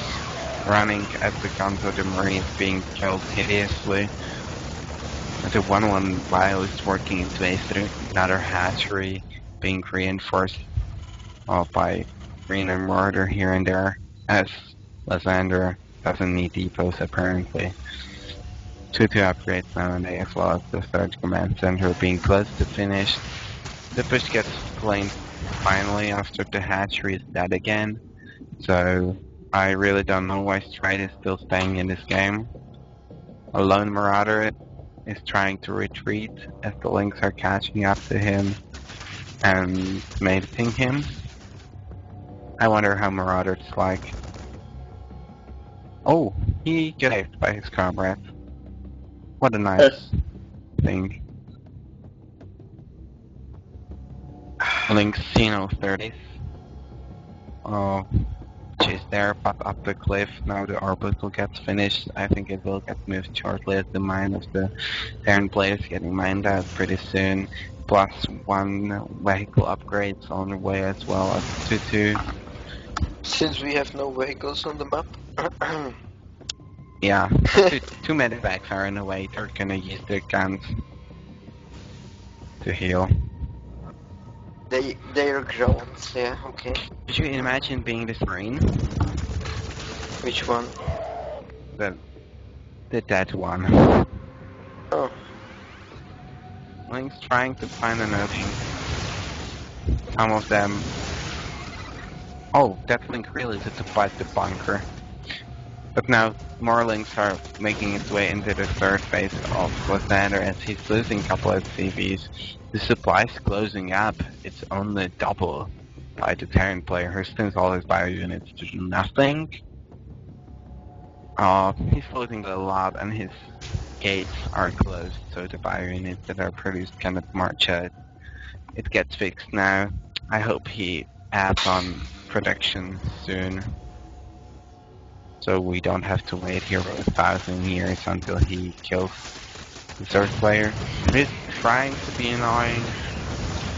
B: running at the guns of the Marines being killed hideously. The 1-1 bio is working its way through. Another hatchery being reinforced by Green and Mortar here and there, as Lysander doesn't need depots apparently. 2 upgrades nowadays, as well as the third command center being close to finish. The push gets claimed finally after the hatchery is dead again, so I really don't know why Stride is still staying in this game. A lone Marauder is trying to retreat as the Lynx are catching up to him and mating him. I wonder how Marauder's like. Oh, he got saved by his comrade. What a nice thing. Lynx Xeno 30s. Oh, she's there, but up the cliff. Now the orbital gets finished. I think it will get moved shortly as the mine of the Terran blade is getting mined out pretty soon. Plus 1 vehicle upgrades on the way as well as 2-2.
C: Since we have no vehicles on the map.
B: Yeah, two medivacs are in the way. They're gonna use their guns to heal.
C: They're drones, yeah, okay.
B: Could you imagine being this marine?
C: Which one?
B: The dead one.
C: Oh.
B: Link's trying to find an opening. Some of them... Oh, that Link really did to fight the bunker. But now, more Links are making its way into the third phase of Lysander as he's losing a couple of CVs. The supply's closing up. It's only double by the Terran player who spends all his bio units to do nothing. He's losing a lot and his gates are closed, so the bio units that are produced cannot march out. It gets fixed now. I hope he adds on production soon, so we don't have to wait here for 1,000 years until he kills the third player. He's trying to be annoying.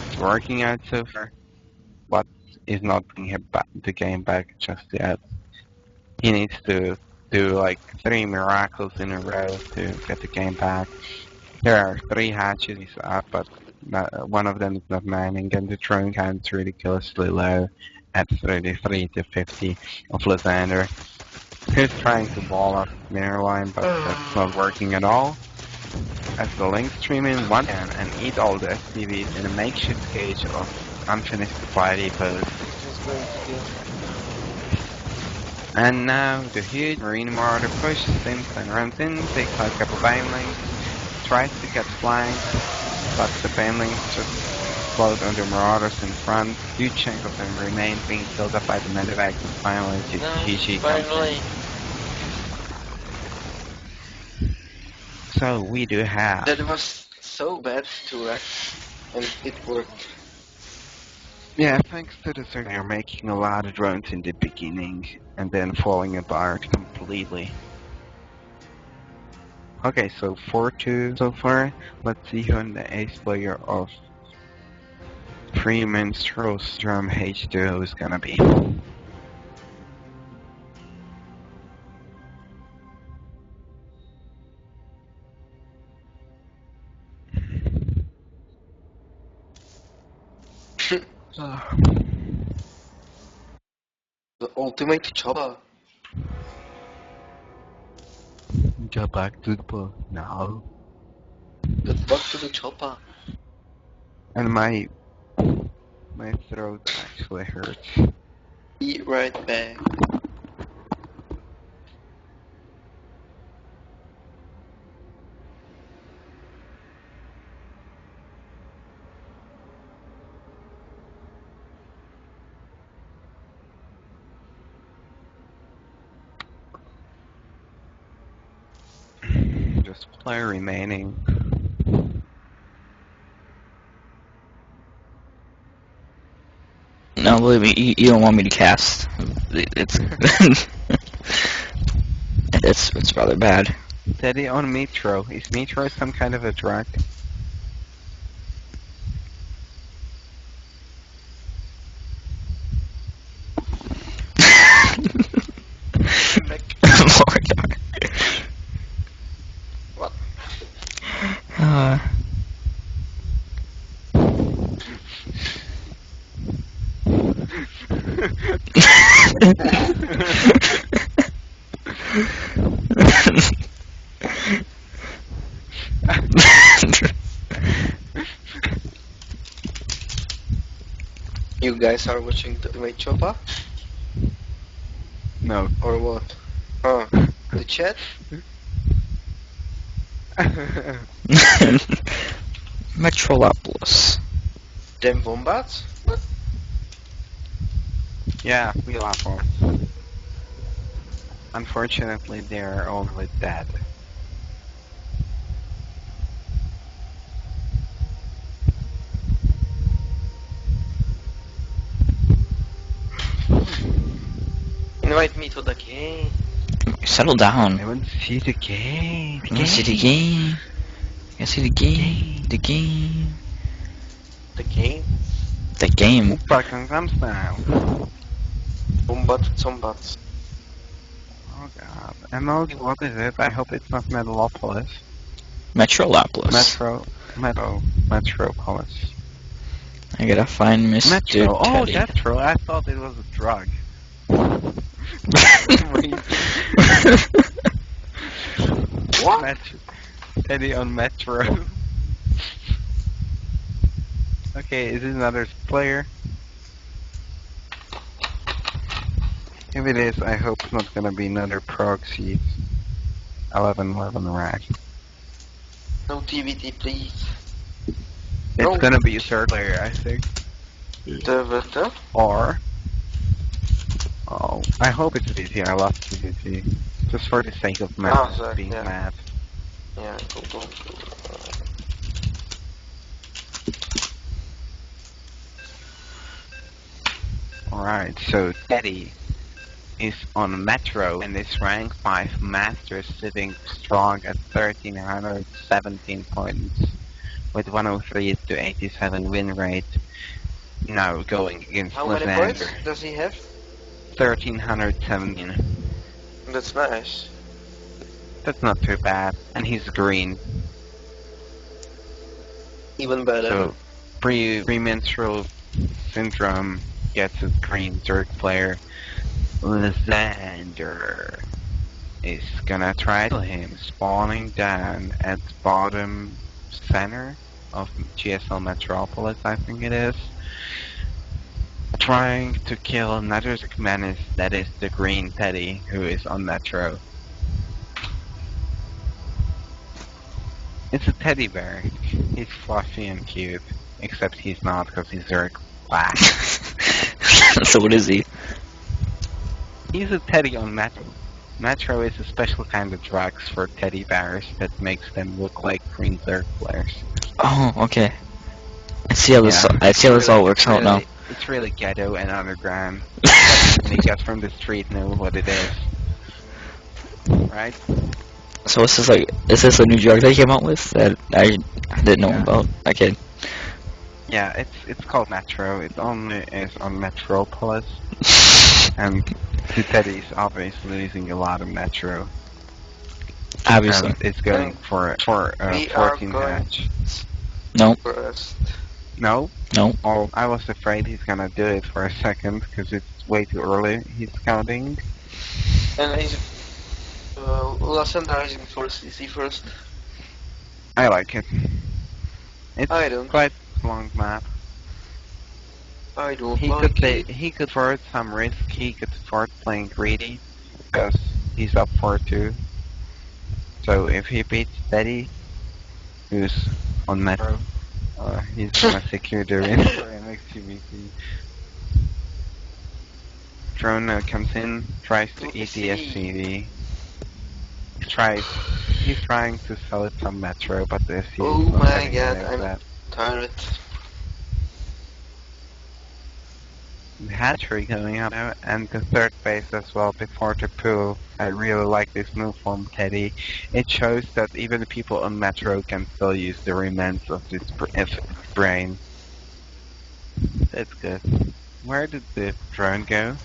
B: It's working out so far, but is not bringing the game back just yet. He needs to do like 3 miracles in a row to get the game back. There are 3 hatches up, but one of them is not mining, and the drone count is ridiculously low at 33 to 50 of Lysander. He's trying to wall up mineral line, but that's not working at all. As the Lynx stream in one end and eat all the SCVs in a makeshift cage of unfinished supply depots. And now the huge marine marauder pushes in and runs in, takes out a couple banelings, tries to get flanked, but the banelings just float under marauders in front. Huge chunk of them remain being filled up by the medevacs, and finally GG comes in. So we do have...
C: That was so bad to wreck, and it worked.
B: Yeah, thanks to the third, they're making a lot of drones in the beginning, and then falling apart completely. Okay, so 4-2 so far. Let's see who the ace player of Pre-Menstrual Strum H2 is gonna be.
C: The ultimate chopper.
B: Get back to the boat now.
C: Get back to the chopper.
B: And my throat actually hurts.
C: Be right back.
B: Just player remaining.
A: No, believe me, you don't want me to cast. It's it's rather bad.
B: Steady on Metro. Is Metro some kind of a drug?
C: What? You guys are watching the ultimate chopper?
B: No.
C: Or what? Oh, the chat?
A: Metrolopolis.
C: Them wombats? What?
B: Yeah, we love them. Unfortunately, they're already dead.
C: Invite me to the game.
A: Settle down.
B: I want to see the game.
A: I wanna see the game. I see the game. The game.
C: The game?
A: The game.
B: Fucking comes now.
C: Wombat, zombats.
B: Oh god. MxG, what is it? I hope it's not Metalopolis.
A: Metrolopolis.
B: Metropolis.
A: I gotta find Mr.
B: Metro. Oh,
A: Teddy.
B: that's true. I thought it was a drug.
C: What?
B: Teddy on Metro. Okay, is it another player? If it is, I hope it's not gonna be another proxy 1111 rack.
C: No TVT, please.
B: It's
C: No.
B: gonna be a third player, I think.
C: The?
B: Or... Oh, I hope it's VT. I love VT. Just for the sake of
C: sorry,
B: being
C: yeah.
B: mad.
C: Yeah, go.
B: Alright, so Teddy is on Metro and is rank 5 master, sitting strong at 1317 points with 103 to 87 win rate. Now going against
C: How many
B: Lysander.
C: points does he have?
B: 1317.
C: That's nice.
B: That's not too bad. And he's green.
C: Even better.
B: So premenstrual syndrome gets his green third player. Lysander is gonna try to him, spawning down at bottom center of GSL Metropolis, I think it is. Trying to kill another menace that is the green Teddy, who is on Metro. It's a teddy bear. He's fluffy and cute, except he's not because he's very black.
A: So what is he?
B: He's a teddy on Metro. Metro is a special kind of drugs for teddy bears that makes them look like green third players.
A: Oh, okay. I see how this.
B: Yeah.
A: I see how this all works out now.
B: It's really ghetto and underground. Niggas from the street know what it is. Right?
A: So what's this like? Is this a new drug they came out with that I didn't know
B: Yeah.
A: about? Okay.
B: Yeah, it's called Metro. It only is on Metropolis. And the Teddy's obviously using a lot of Metro.
A: Obviously.
B: And it's going for
C: We are
B: 14
C: going-
B: hatch.
A: No.
C: First.
B: No?
A: No.
B: Oh, I was afraid he's gonna do it for a second because it's way too early. He's counting.
C: And he's... Lysander is in first. Is he first?
B: I like it. It's
C: I don't.
B: quite a long map.
C: I don't
B: He
C: like
B: could
C: it.
B: he could afford some risk. He could afford playing greedy because he's up 4-2. So if he beats Teddy, who's on Metro, he's gonna secure the win for MxG. Drone comes in, tries to eat the SCD. He's trying to sell it some Metro, but the SCD
C: Oh
B: is not
C: my
B: having
C: god,
B: any of
C: I'm
B: that.
C: tired.
B: The hatchery going out now, and the third base as well before the pool. I really like this move from Teddy. It shows that even the people on Metro can still use the remains of this brain. That's good. Where did the drone go?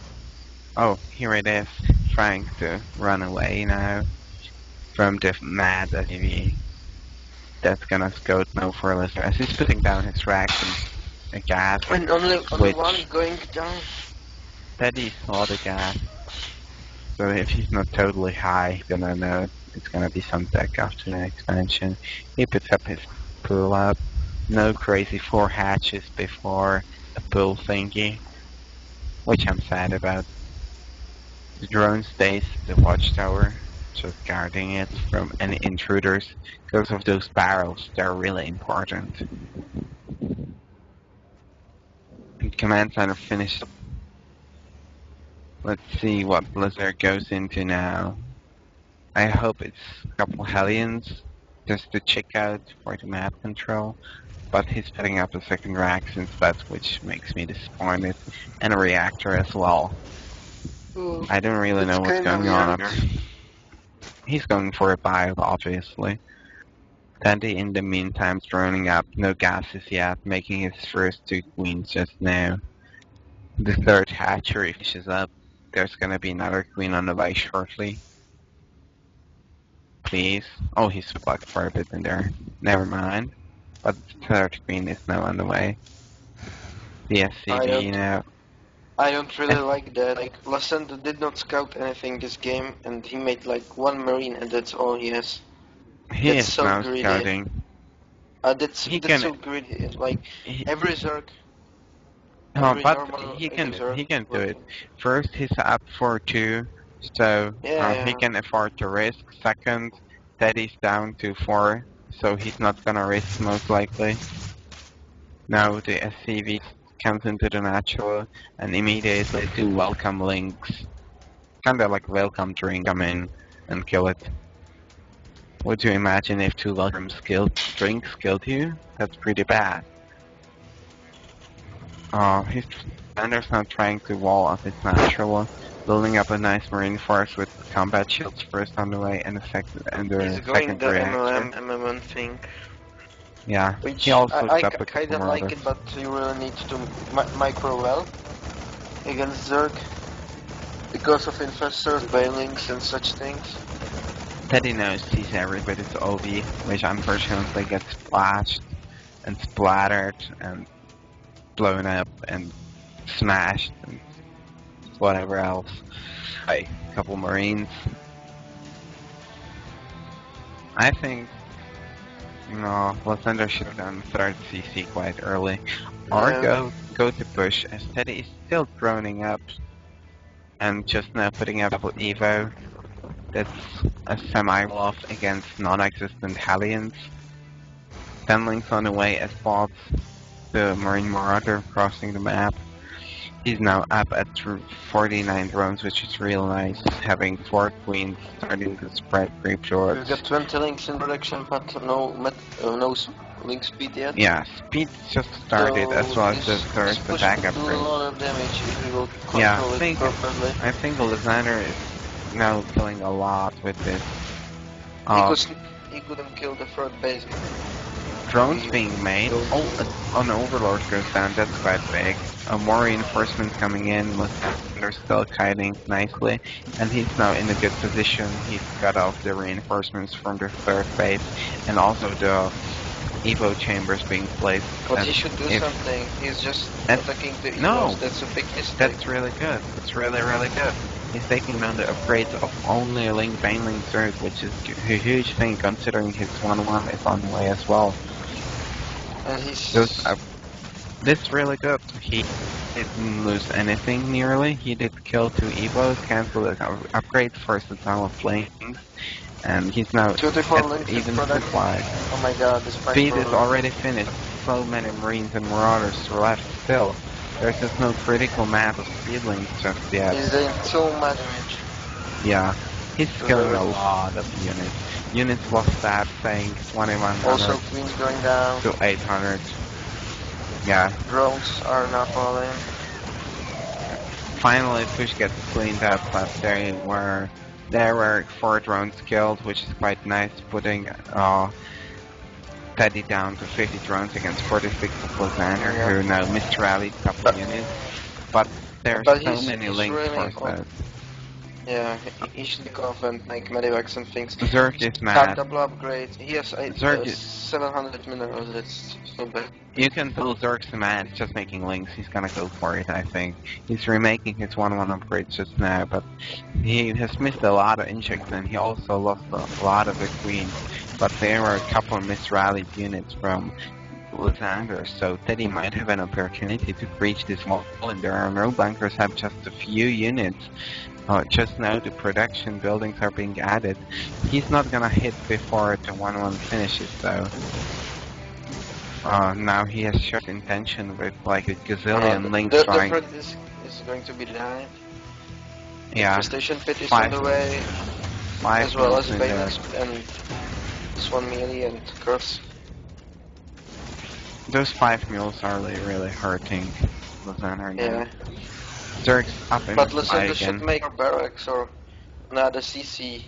B: Oh, here it is, trying to run away now from the mad SUV. That's gonna go no further as he's putting down his racks and a gas.
C: And only
B: Which-
C: one going down.
B: Teddy saw the gas. So if he's not totally high, he's gonna know it's gonna be some deck after the expansion. He puts up his pool up. No crazy 4 hatches before a pool thingy, which I'm sad about. The drone stays at the watchtower, just guarding it from any intruders. Because of those barrels, they're really important. And command center finished. Let's see what Blizzard goes into now. I hope it's a couple Hellions, just to check out for the map control. But he's putting up a second rack instead, which makes me disappointed. And a reactor as well.
C: Ooh,
B: I don't really know
C: it's
B: what's
C: kind of
B: going on.
C: weird.
B: He's going for a bio, obviously. Tandy in the meantime is droning up, no gases yet, making his first 2 queens just now. The 3rd hatchery fishes up. There's gonna be another queen on the way shortly. Please. Oh, he's blocked for a bit in there. Never mind. But the 3rd queen is now on the way. The SCV now.
C: I don't really like that. Like, Lascendo did not scout anything this game, and he made like 1 marine, and that's all he has.
B: He
C: That's
B: is
C: so
B: now
C: greedy.
B: scouting.
C: That's
B: He
C: so greedy. Like,
B: He,
C: every Zerg,
B: no,
C: every
B: but
C: normal
B: he can
C: Zerg
B: do
C: will-
B: it. First, he's up for 2, so
C: Yeah,
B: he can afford to risk. Second, Teddy's down to 4, so he's not gonna risk most likely. Now the SCV comes into the natural, and immediately 2 welcome links. Kinda like welcome drink come in and kill it. Would you imagine if 2 welcome drinks killed you? That's pretty bad. His commander's now trying to wall off his natural, building up a nice marine force with combat shields first on the way and
C: he's
B: the
C: going
B: second
C: the
B: reactor.
C: MMN thing.
B: Yeah,
C: Which
B: he also
C: I
B: set up a
C: kind
B: couple
C: of
B: more
C: like
B: others.
C: it, but you really need to micro well against Zerg because of infestors, bailings, and such things.
B: Teddy knows he's everybody's OB, which unfortunately gets splashed and splattered and blown up and smashed and whatever else. By a couple marines. I think Lascendo should have done 3rd CC quite early. Or
C: Yeah.
B: go to push, as Teddy is still droning up and just now putting up double Evo. That's a semi-bluff against non-existent Hellions. 10 links on the way as bots. The Marine Marauder crossing the map. He's now up at 49 drones, which is real nice, having 4 queens starting to spread creep
C: We've
B: towards.
C: got 20 links in production, but no link speed yet.
B: Yeah, speed just started
C: So
B: as well as the
C: this
B: 3rd
C: push
B: attack
C: could do a
B: upgrade.
C: lot of damage if we will control
B: Yeah,
C: it properly.
B: I think Alexander is now killing a lot with this.
C: He couldn't kill the 3rd base.
B: Drones being made. Oh, an Overlord goes down, that's quite big. More reinforcements coming in, they're still kiting nicely. And he's now in a good position. He's got off the reinforcements from the 3rd base. And also the Evo chambers being placed.
C: But
B: as
C: he should do
B: if-
C: something. He's just
B: That's-
C: attacking the
B: no.
C: Evos. That's a big mistake.
B: That's really good. That's really, really good. He's taking down the upgrades of only a Link Baneling Zerg, which is a huge thing considering his 1-1 is on the way as well.
C: And he's...
B: This is really good. He didn't lose anything nearly. He did kill 2 Evos, cancel the upgrade first the Tunnel of Flames, and he's now
C: 24
B: at
C: links in
B: even
C: production.
B: supply.
C: Oh my god, this fight
B: Speed
C: for-
B: is already finished. So many Marines and Marauders left still. There's just no critical mass of speedlings just yet.
C: He's doing so much damage.
B: Yeah, he's killing a lot of units. Units lost stat saying 2100
C: Also, queens going down.
B: to 800. Yeah,
C: Drones are not falling.
B: finally push gets cleaned up, but there were 4 drones killed, which is quite nice, putting Teddy down to 50 drones against 46 of Lysander,
C: Yeah.
B: who now misrallied a couple units. But there's
C: But
B: so
C: he's-
B: many
C: he's
B: links
C: really
B: for that.
C: Yeah, he should go off and make medivacs and things.
B: Zerg is
C: Cut
B: mad.
C: double upgrade. He has
B: Zerg is-
C: 700 minerals. That's so bad.
B: You can tell Zerg's mad, just making links. He's gonna go for it, I think. He's remaking his 1-1 upgrades just now, but he has missed a lot of injects and he also lost a lot of the queens. But there were a couple of misrallied units from Lysander, so Teddy might have an opportunity to breach this wall, and there are no bunkers, have just a few units. Just now the production buildings are being added. He's not gonna hit before the 1-1 finishes though. Now he has shot intention with like a gazillion links
C: The
B: trying.
C: front is going to be denied.
B: Yeah,
C: Infestation pit is
B: five-
C: on the way,
B: 5
C: as well as
B: in there.
C: Bailey's and Swan Melee and Curse.
B: Those 5 mules are really hurting Lysander now.
C: Yeah.
B: Zerg's up in
C: But
B: the sky
C: Lysander should
B: again.
C: make a barracks or another CC.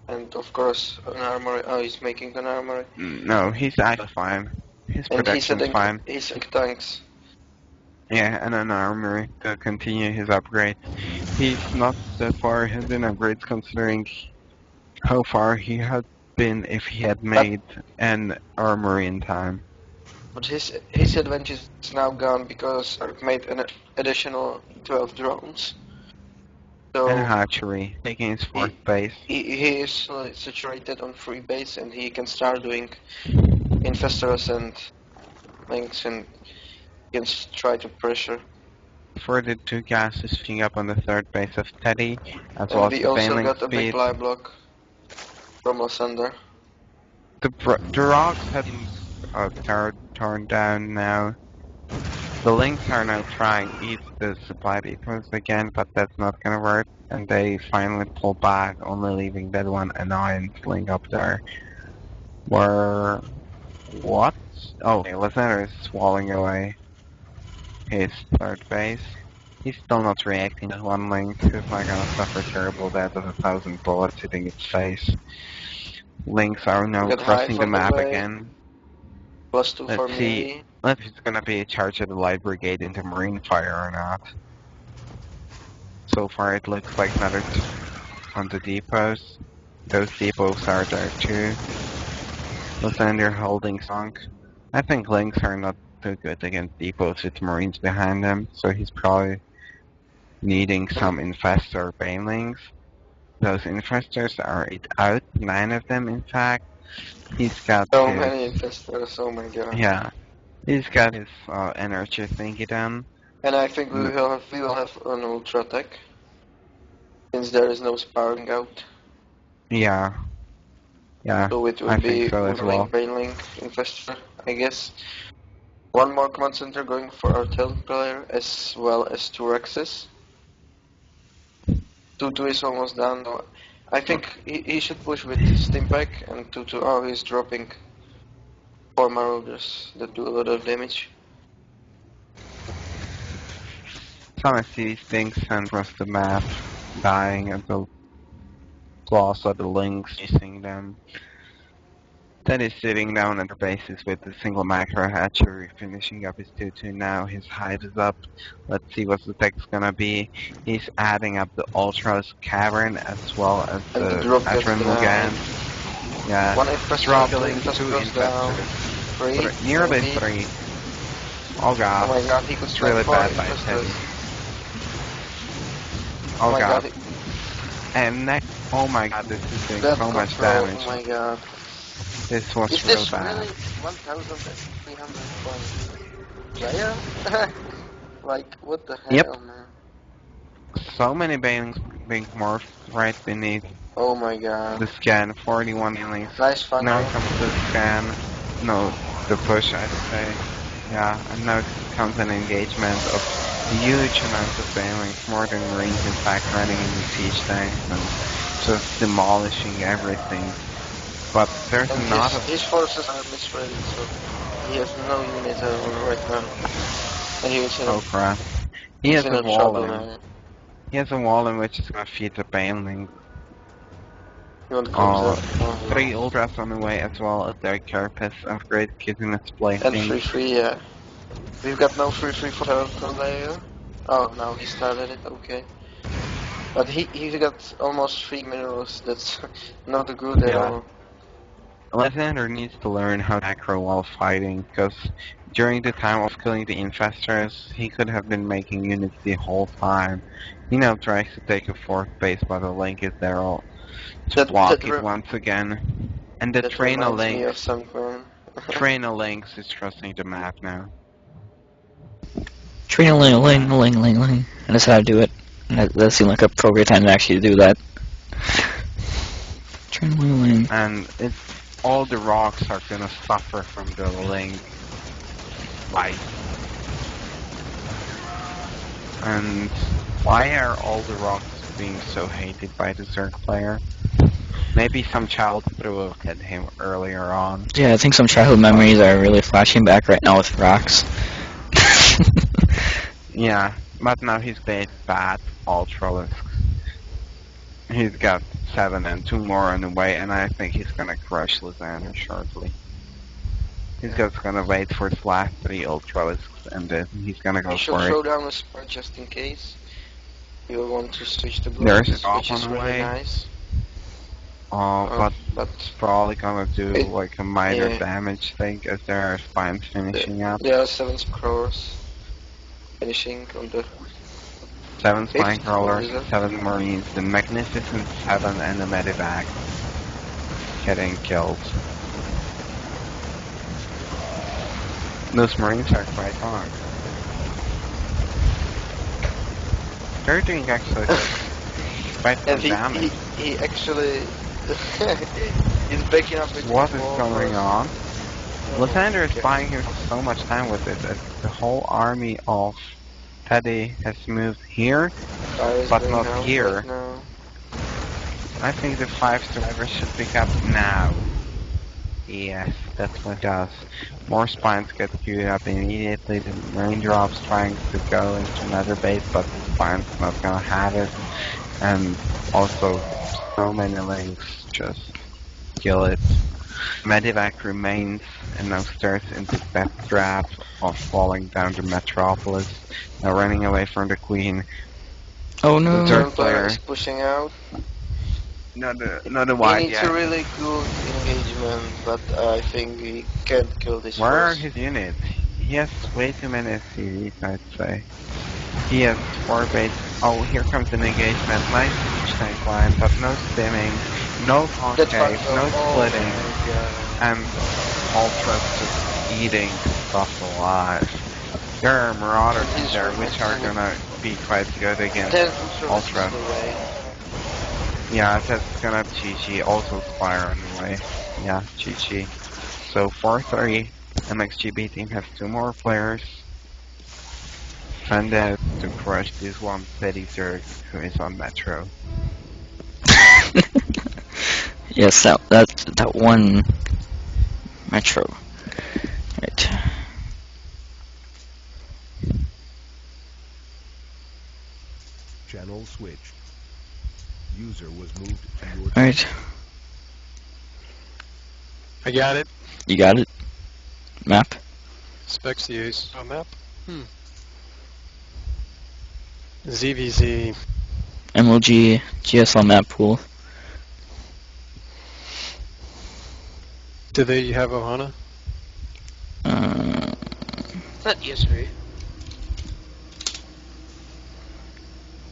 C: And of course an armory. Oh, he's making an armory.
B: No, he's actually fine. His
C: And
B: production's fine.
C: he's in tanks.
B: Yeah, and an armory to continue his upgrade. He's not that far ahead in upgrades considering how far he had been if he had made an armory in time.
C: But his advantage is now gone because I've made an additional 12 drones. So
B: And hatchery, taking his fourth base.
C: he is situated on free base and he can start doing infestors and links and he can try to pressure.
B: For the 2 gases picking up on the 3rd base of Teddy, as well
C: And
B: as
C: we
B: the
C: also
B: Baneling
C: got a big
B: speed.
C: fly block from Lysander.
B: The rocks have been torn down now. The links are now trying to eat the supply depots again, but that's not gonna work. And they finally pull back, only leaving that one annoyance link up there. Where... what? Oh, okay, Lysander is swallowing away his 3rd base. He's still not reacting to one link. He's not gonna suffer terrible death of 1,000 bullets hitting its face. Links are now
C: Got
B: crossing
C: Hive
B: the
C: on the
B: map
C: way.
B: again.
C: +2 for
B: Let's see.
C: me.
B: If it's gonna be a charge of the Light Brigade into Marine fire or not. So far it looks like another on the depots. Those depots are there too. Lysander holding sunk. I think links are not too good against depots with Marines behind them, so he's probably needing some infestor banelings. Those infestors are out, 9 of them in fact. He's got
C: So
B: his,
C: many infestors, oh my god.
B: yeah, he's got his energy thingy done.
C: And I think we will have an ultra tech. Since there is no sparring out.
B: Yeah. Yeah,
C: So it
B: I
C: will
B: think
C: be
B: so as well.
C: Baneling, Infestor, I guess. One more command center going for our talent player, as well as 2 Rexes. 2-2 is almost done. No, I think he should push with Stimpack and 2-2. Oh, he's dropping 4 Marauders that do a lot of damage.
B: Some of these things sent across the map, dying at the claws of the links, chasing them. Then he's sitting down at the bases with the single macro hatchery, finishing up his 2-2 now. His hive is up. Let's see what the tech's gonna be. He's adding up the Ultras Cavern as well as
C: And the
B: the
C: drop gets
B: Admiral
C: down.
B: Mugan. Yeah,
C: One Infestor,
B: struggling 2
C: goes down.
B: infestors.
C: 3.
B: Nearly
C: maybe.
B: 3. Oh god.
C: Oh my god, he could
B: It's really
C: strike 4
B: bad by
C: Infestors.
B: Teddy.
C: Oh
B: Oh
C: my
B: god.
C: god,
B: And next, oh my god, this is doing
C: that
B: so much
C: control,
B: damage.
C: oh my god.
B: This was
C: Is
B: real
C: this
B: bad.
C: really 1,300 player? Like, what the hell,
B: Yep.
C: man?
B: So many banelings being morphed right beneath
C: Oh my god.
B: the scan. 41 banelings.
C: Nice fun.
B: Now comes the scan. No, the push, I'd say. Yeah, and now comes an engagement of huge amounts of banelings, more than Marines in fact, running into siege tanks and just demolishing everything. But there's
C: And
B: not
C: his forces are misread, so he has no unit at all right now. And he was in
B: oh crap. He
C: he's
B: has
C: in
B: a wall
C: trouble,
B: in.
C: man.
B: He has a wall in which is gonna feed the baneling.
C: He won't come up.
B: 3 ultras on the way as well as their carapace upgrade kitting its play.
C: And 3-3, yeah. We've got no 3-3 for the layer. Oh, now he started it, okay. But he got almost 3 minerals, that's not good at
B: Yeah.
C: all.
B: Lysander needs to learn how to macro while fighting, because during the time of killing the infestors, he could have been making units the whole time. He now tries to take a 4th base, but the link is there all to block it once again. And the
C: That
B: train a
C: reminds me
B: link.
C: of something.
B: Trainer Links is trusting the map now.
A: Train-a-ling-a-ling-a-ling-a-ling. And that's how I do it. And that seemed like a appropriate time to actually do that. Train-a-ling-a-ling.
B: And all the rocks are gonna suffer from the link light. And why are all the rocks being so hated by the Zerg player? Maybe some child provoked him earlier on.
A: Yeah, I think some childhood memories are really flashing back right now with rocks.
B: Yeah, but now he's played bad Ultralisks. He's got 7 and 2 more on the way, and I think he's gonna crush Lysander shortly. He's just gonna wait for his last 3 Ultralisks, and then he's gonna go
C: You should
B: for
C: throw
B: it.
C: down a spur just in case. You will want to switch the
B: There's
C: blocks,
B: an off
C: which is
B: on the
C: really
B: way.
C: nice.
B: But
C: But
B: probably gonna do
C: It-
B: like a minor
C: yeah.
B: damage thing as there are spines finishing up.
C: there are 7 scrollers finishing on the
B: 7 spine
C: Fifth,
B: crawlers,
C: is it?
B: 7 marines, the magnificent 7 and the medivac getting killed. Those marines are quite hard. They're doing actually quite some
C: and
B: damage.
C: he actually he's backing up with
B: What is
C: more
B: going
C: force.
B: on? Lysander is buying him so much time with it as the whole army of Teddy has moved here.
C: Fire is
B: But
C: going
B: not
C: out
B: here.
C: right now.
B: I think the 5 survivors should pick up now. Yes, that's what it does. More spines get queued up immediately. The raindrops trying to go into another base, but the spine's not gonna have it. And also, so many links just kill it. Medivac remains and now starts into death trap of falling down to Metropolis. Now running away from the Queen.
A: Oh
B: The
A: no.
B: Zerg
C: Turn player
B: player,
C: is pushing out.
B: not a
C: He
B: wide
C: needs
B: yet.
C: a really good engagement, but I think he can't kill this
B: Where are
C: first.
B: his units? He has way too many SCVs, I'd say. He has 4 bases. Oh, here comes an engagement. Nice siege tank line, but no stimming, no
C: That's
B: concave,
C: fucked
B: no
C: up. Oh
B: splitting,
C: my god.
B: and Ultras just eating stuff alive. There are Marauders in there, which are gonna be quite good against
C: 10
B: Ultra.
C: Ultra away.
B: Yeah, that's gonna GG. Also Spire on the way. Yeah, GG. So 4-3. MxGB team has 2 more players. Send out to crush this one petty Zerg who is on Metro.
A: Yes, that one Metro. Right.
F: Channel switched. User was moved to your
A: Alright.
D: I got it.
A: You got it? Map?
D: Specs the ace. Oh, map? ZVZ.
A: MLG GSL map pool.
D: Do they have Ohana?
E: Is that ESV?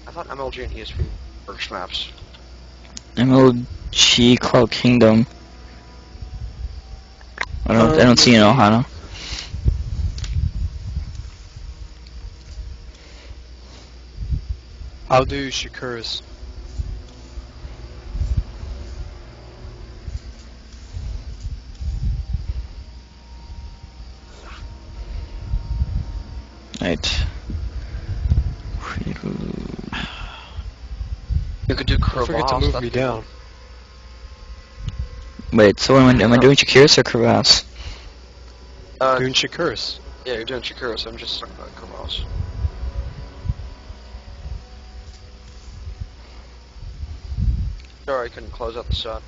E: I thought MLG and ESV were maps.
A: MLG Cloud Kingdom. I don't see an Ohana.
D: I'll do Shakuras.
A: Right.
E: You could do
D: Don't forget to
E: Krobos.
D: move me down.
A: Wait, so am I doing Shakiris or Kravas?
D: Doing Shakuras.
E: Yeah, you're doing Shakuras. I'm just talking about Krobos. Sorry, I couldn't close out the shot.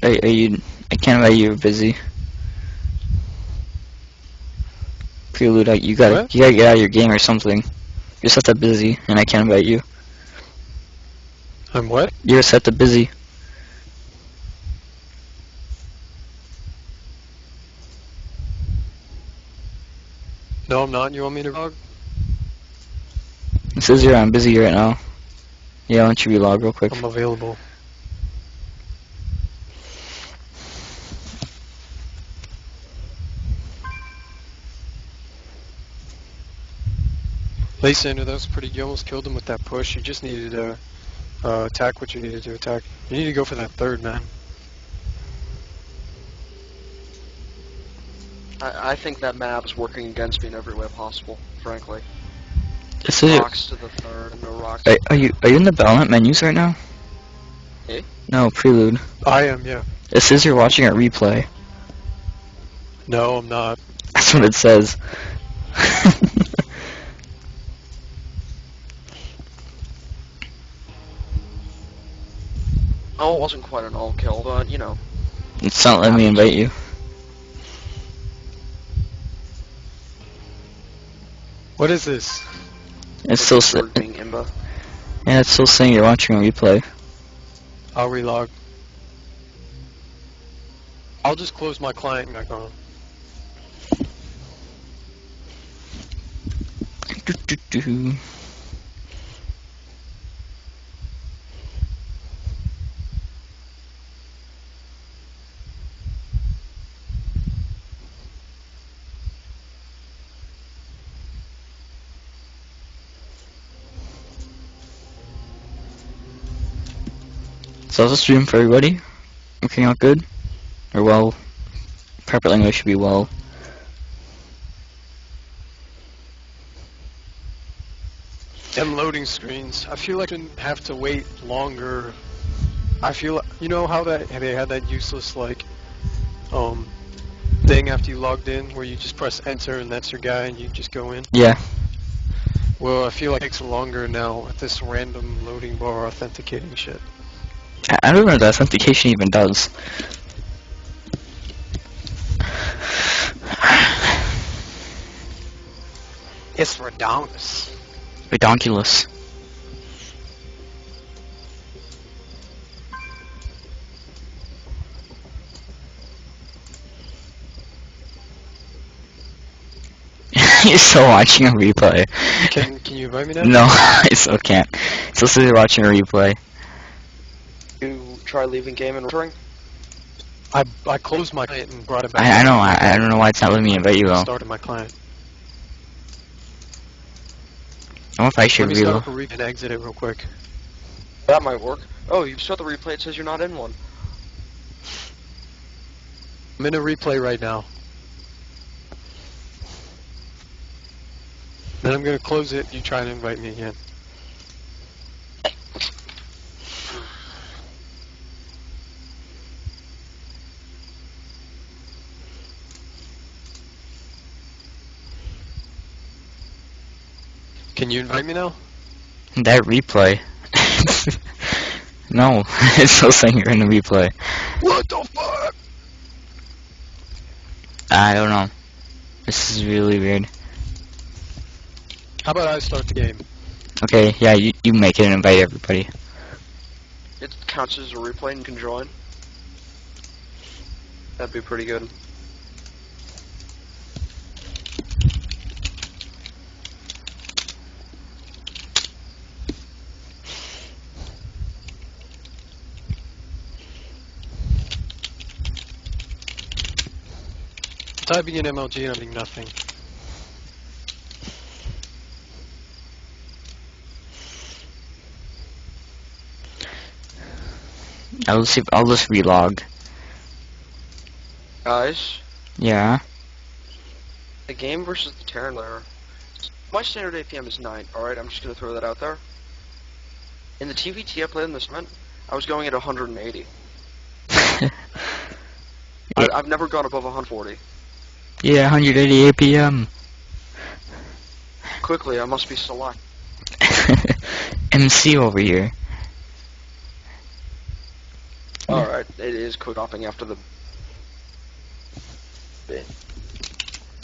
A: Are you? I can't imagine you're busy. Prelude, you gotta
D: What?
A: get out of your game or something. You're set to busy, and I can't invite you.
D: I'm what?
A: You're set to busy.
D: No, I'm not. You want me to vlog?
A: Scissor, I'm busy right now. Yeah, why don't you relog real quick?
D: I'm available. Lysander, that was pretty. You almost killed him with that push. You just needed to attack what you needed to attack. You need to go for that third, man.
E: I think that map is working against me in every way possible, frankly.
A: Scissor,
E: Rocks to the third and no rocks.
A: are you in the Valorant menus right now?
E: Eh?
A: No, Prelude.
D: I am, yeah.
A: It says you're watching a replay.
D: No, I'm not.
A: That's what it says.
E: Oh, it wasn't quite an all kill, but you know.
A: It's not letting me invite you.
D: What is this?
A: It's still
E: being imba.
A: yeah, it's still saying you're watching a replay.
D: I'll relog. I'll just close my client back on.
A: Do. So how's the stream for everybody? Working out good? Or well? Purple English should be well.
D: Them loading screens. I feel like I didn't have to wait longer. I feel like, you know how that they had that useless like thing after you logged in where you just press enter and that's your guy and you just go in?
A: Yeah.
D: Well, I feel like it takes longer now with this random loading bar authenticating shit.
A: I don't know what the authentication even does.
D: It's redonkulous.
A: Redonkulous. You're still watching a replay.
D: Can you invite me now?
A: No, I still can't. Still sitting watching a replay.
E: You try leaving game and returning?
D: I closed my client and brought it back.
A: I know. I don't know why it's not letting me invite you though.
D: Started my client.
A: I wonder if I should
D: Let me start
A: reload.
D: up a and exit it real quick.
E: That might work. Oh, you start the replay, it says you're not in one.
D: I'm in a replay right now. Then I'm gonna close it. You try and invite me again. Can you invite me now?
A: That replay. No, it's still saying you're in the replay.
D: What the fuck?
A: I don't know. This is really weird.
D: How about I start the game?
A: Okay, yeah, you make it and invite everybody.
E: It counts as a replay and you can join. That'd be pretty good.
D: Typing in MLG and I'm getting nothing.
A: I'll just relog.
E: Guys,
A: Yeah.
E: the game versus the Terran layer. My standard APM is 9, alright? I'm just gonna throw that out there. In the TVT I played in this tournament, I was going at 180. I've never gone above 140.
A: Yeah, 180 APM.
E: Quickly, I must be select.
A: MC over here.
E: Alright, it is quick hopping after the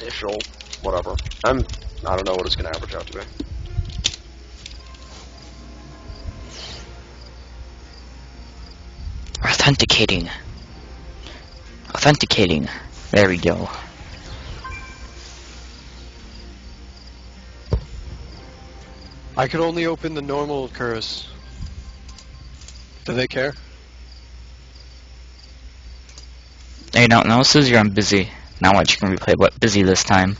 E: initial whatever. I don't know what it's gonna average out to be.
A: Authenticating. Authenticating. There we go.
D: I could only open the normal curse. Do they care?
A: Hey, don't know, says you're on busy. Now watch, you can replay what busy this time.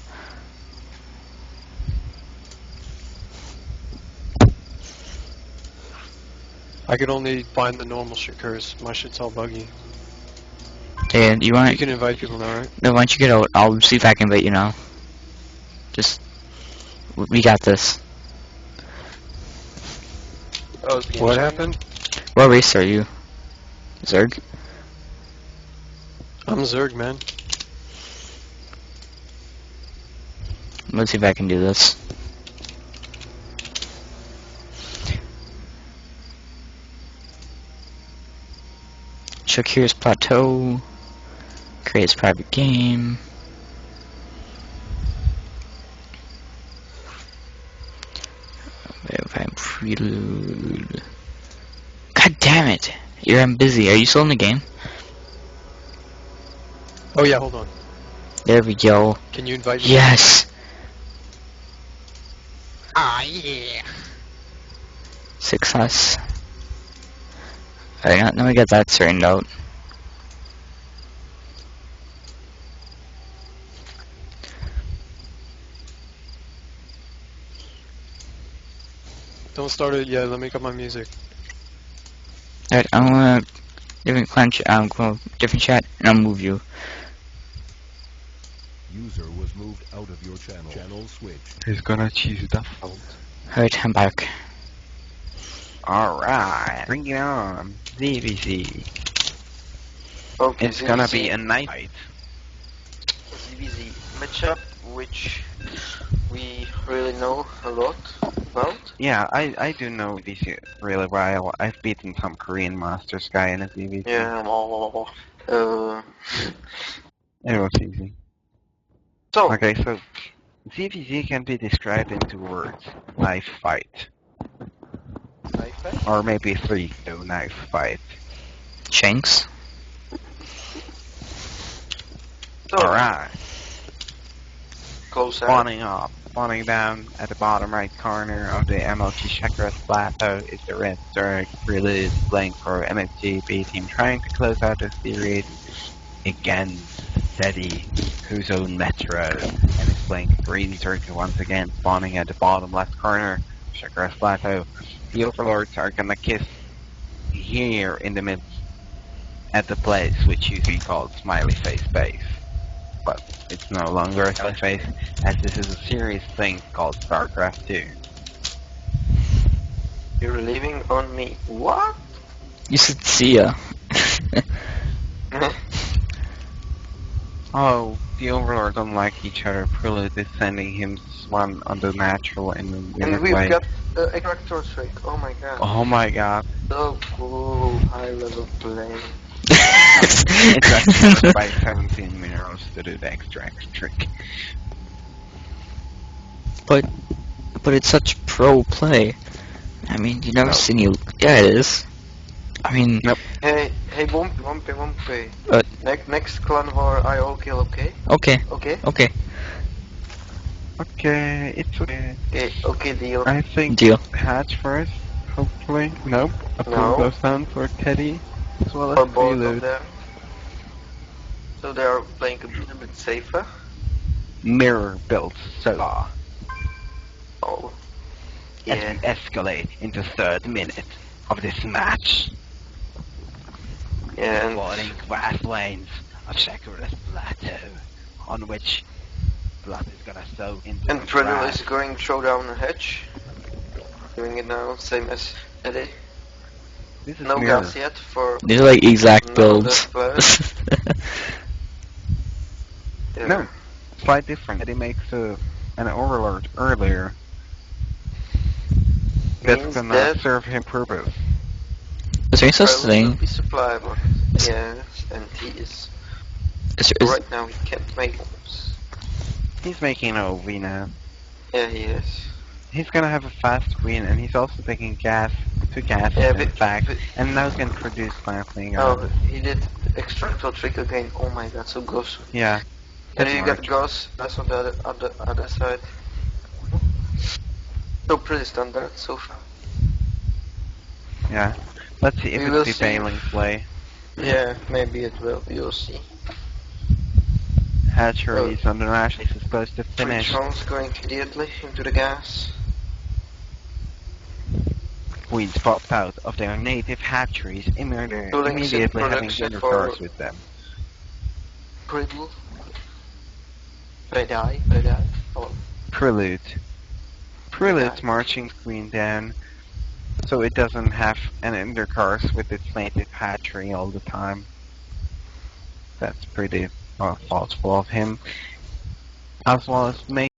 D: I could only find the normal shit curse. My shit's all buggy.
A: Hey, you want?
D: You can invite people now, right?
A: No, why don't you get out? I'll see if I can invite you now. Just, we got this.
E: Oh, is the game
D: What
E: starting?
D: happened?
A: What race are you? Zerg?
D: I'm Zerg, man.
A: Let's see if I can do this. Shakir's Plateau. Creates private game. If I'm prelude. God damn it! I'm busy. Are you still in the game?
D: Oh yeah, hold on.
A: There we go.
D: Can you invite me?
A: Yes!
D: Ah, yeah.
A: Success. Alright, now we got that straightened out.
D: Don't start it yet. Let me cut my music.
A: Alright, I'm gonna different clan go different chat and I'll move you.
F: User was moved out of your channel. Channel switched.
B: Who's gonna choose default?
A: Alright, I'm back.
B: Alright, bring it on. ZVZ.
C: Okay,
B: It's gonna be a night fight.
C: ZVZ matchup, which we really know a lot about.
B: Yeah, I do know VC really well. I've beaten some Korean Masters guy in a ZVZ.
C: Yeah,
B: It was easy.
C: so,
B: Okay, so ZVZ can be described in 2 words. Knife fight. Or maybe 3, though, knife fight.
A: Shanks?
B: Alright.
C: close out.
B: Spawning down at the bottom right corner of the MLG Chakras Plateau is the Red Zerg Prelude playing for MxG B team, trying to close out the series against Steady, whose own Metro, and is playing Green Zerg once again, spawning at the bottom left corner of Chakras Plateau. The Overlords are gonna kiss here in the midst at the place which used to be called Smiley Face Base. But it's no longer a Smiley Face, as this is a serious thing called StarCraft 2.
C: You're leaving on me. What?
A: You should see ya.
B: Oh, the Overlords don't like each other. Prelude is sending him one on the natural in the
C: And
B: weird
C: we've
B: way.
C: got Extractor trick. Oh my god.
B: Oh my god.
C: So cool. High level play.
B: It's actually by 17 minerals to do the extract trick.
A: but it's such pro play. I mean, you never
B: No.
A: seen you. Yeah, it is. I mean,
B: Nope.
C: Hey, Wumpy.
A: What?
C: Next clan war I all kill, okay?
A: okay,
C: Okay?
A: okay,
B: Okay, it's okay.
C: Okay, deal.
B: I think
A: deal.
B: Hatch first, hopefully. Nope. Approve
C: No.
B: goes down for Teddy, as well
C: For
B: as
C: both of
B: Prelude.
C: them. So they are playing a little bit safer.
B: Mirror built Solar.
C: Oh.
B: As
C: Yeah.
B: we escalate into 3rd minute of this match.
C: Yeah, and
B: Exploring vast lanes of Chakras Plateau, on which blood is gonna sow into
C: And
B: the
C: Prelude
B: grass.
C: is going throw down a hedge. Doing it now, same as Eddie.
B: This is
C: No
B: Mirror.
C: gas yet for
A: These are like exact
C: No,
A: builds.
C: that's yeah.
B: No, slight difference. Eddie makes an Overlord earlier. That's
C: Means
B: gonna
C: that
B: serve him purpose.
A: Is there any such
C: Prelude will
A: thing?
C: be supplyable. Yes, and he is.
A: Is
C: Right now he can't make moves.
B: He's making a OV now.
C: Yeah, he is.
B: He's gonna have a fast win, and he's also taking gas, 2 gas
C: Yeah,
B: in fact,
C: but
B: and now can produce planting.
C: oh, he did extractor trick again. Oh my god, so Ghost.
B: Yeah.
C: And
B: That's
C: you
B: March.
C: got Ghost, that's on the other side. So pretty standard so far.
B: Yeah. Let's see if
C: We will
B: it's
C: see.
B: prevailing play.
C: Yeah, maybe it will. You'll see.
B: Hatcheries on the Nash is supposed to
C: Three
B: finish.
C: drones going immediately into the gas.
B: Queens popped out of their native hatcheries, immediately having
C: production
B: intercourse
C: for-
B: with them.
C: Brittle. Predai. Oh,
B: Prelude. Prelude's marching Queen down so it doesn't have an intercourse with its native hatchery all the time. That's pretty thoughtful of him. As well as making